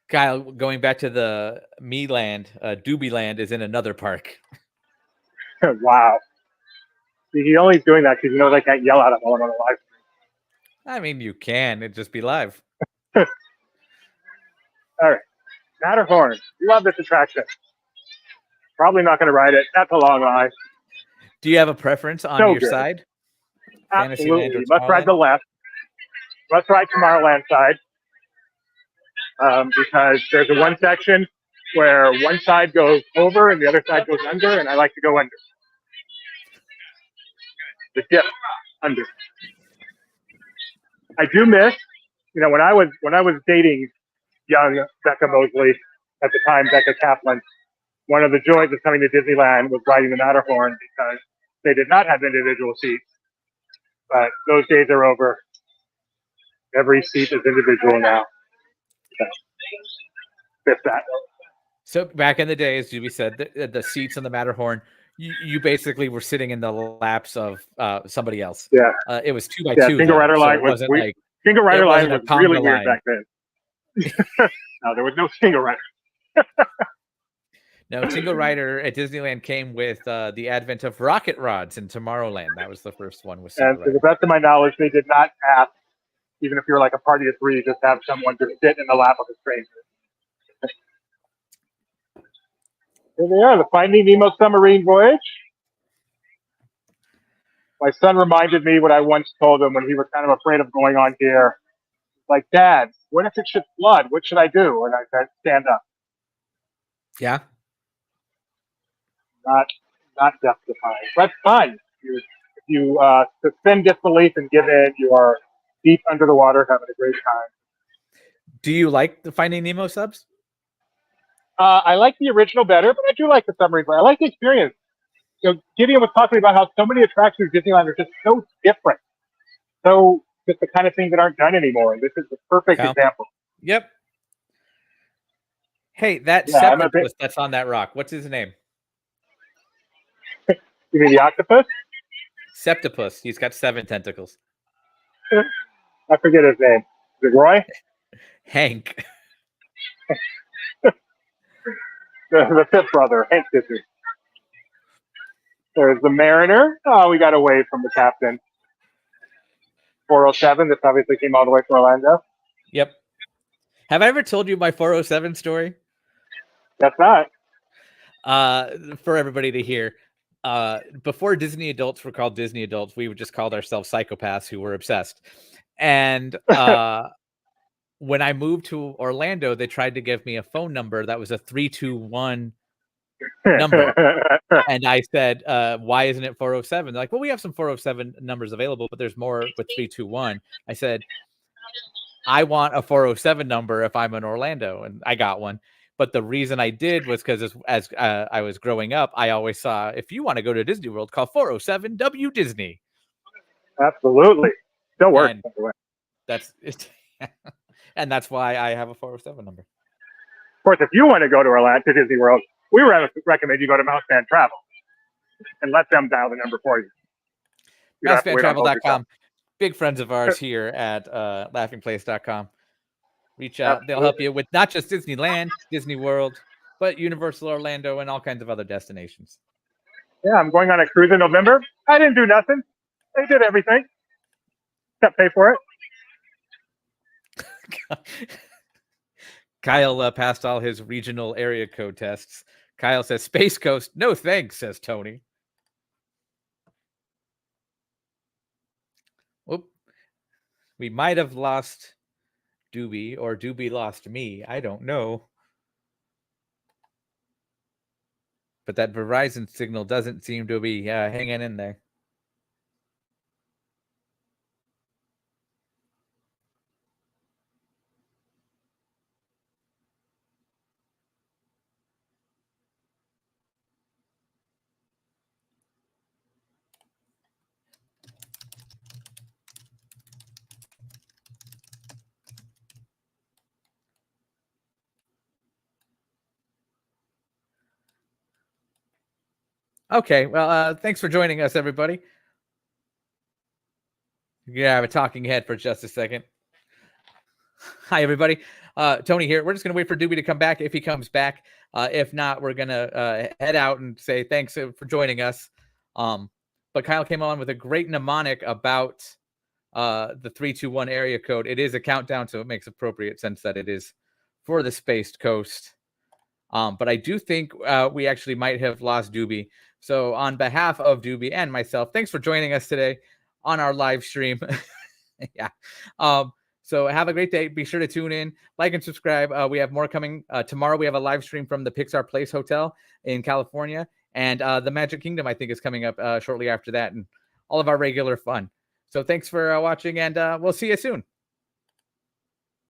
Kyle, going back to the Me-Land, Doobie-Land is in another park. Wow. He only's doing that because they can't yell at him while I'm on a live stream. I mean, you can. It'd just be live. All right. Matterhorn. You love this attraction. Probably not going to ride it. That's a long line. Do you have a preference on your side? Absolutely. Let's ride the left. Let's ride Tomorrowland side. Because there's one section where one side goes over and the other side goes under, and I like to go under. The dip under. I do miss, when I was dating young Becca Mosley at the time, Becca Kaplan. One of the joys of coming to Disneyland was riding the Matterhorn because they did not have individual seats. But those days are over. Every seat is individual now. So back in the day, as Juby said, the seats on the Matterhorn, you basically were sitting in the laps of somebody else. Yeah. It was 2x2. Single rider line was weird. Single rider line was really weird back then. No, there was no single rider. No, single rider at Disneyland came with the advent of rocket rods in Tomorrowland. That was the first one with single rider. To the best of my knowledge, they did not ask, even if you're like a party of three, just have someone just sit in the lap of a stranger. Here they are, the Finding Nemo submarine voyage. My son reminded me what I once told him when he was kind of afraid of going on here. Like, Dad, what if it should flood? What should I do? And I said, stand up. Yeah. Not death defying. That's fun. If you suspend disbelief and give in, you are deep under the water having a great time. Do you like the Finding Nemo subs? I like the original better, but I do like the submarine. I like the experience. Gideon was talking about how so many attractions at Disneyland are just so different. So just the kind of things that aren't done anymore. And this is the perfect example. Yep. Hey, that septopus that's on that rock, what's his name? You mean the octopus? Septopus. He's got 7 tentacles. I forget his name. Is it Roy? Hank. The fifth brother, Hank Disney. There's the Mariner. Oh, we got away from the captain. 407. This obviously came all the way from Orlando. Yep. Have I ever told you my 407 story? That's not. For everybody to hear. Before Disney adults were called Disney adults, we just called ourselves psychopaths who were obsessed. And when I moved to Orlando, they tried to give me a phone number that was a 321 number. And I said, why isn't it 407? They're like, well, we have some 407 numbers available, but there's more with 321. I said, I want a 407 number if I'm in Orlando, and I got one. But the reason I did was because as I was growing up, I always saw, if you want to go to Disney World, call 407 W Disney. Absolutely. Still works, And by the way. that's it. And that's why I have a 407 number. Of course, if you want to go to Orlando, to Disney World, we recommend you go to Mouse Fan Travel and let them dial the number for you. MouseFanTravel.com. Big friends of ours here at laughingplace.com. Reach out. They'll help you with not just Disneyland, Disney World, but Universal Orlando and all kinds of other destinations. Yeah, I'm going on a cruise in November. I didn't do nothing. They did everything. Except pay for it. Kyle passed all his regional area code tests. Kyle says, Space Coast. No thanks, says Tony. Whoop. We might have lost Doobie, or Doobie lost me. I don't know. But that Verizon signal doesn't seem to be hanging in there. Okay, well, thanks for joining us, everybody. You're going to have a talking head for just a second. Hi, everybody. Tony here. We're just going to wait for Doobie to come back if he comes back. If not, we're going to head out and say thanks for joining us. But Kyle came on with a great mnemonic about the 321 area code. It is a countdown, so it makes appropriate sense that it is for the Spaced Coast. But I do think we actually might have lost Doobie. So on behalf of Doobie and myself, thanks for joining us today on our live stream. Yeah. So have a great day. Be sure to tune in, like, and subscribe. We have more coming. Tomorrow we have a live stream from the Pixar Place Hotel in California. And the Magic Kingdom, I think, is coming up shortly after that. And all of our regular fun. So thanks for watching, and we'll see you soon.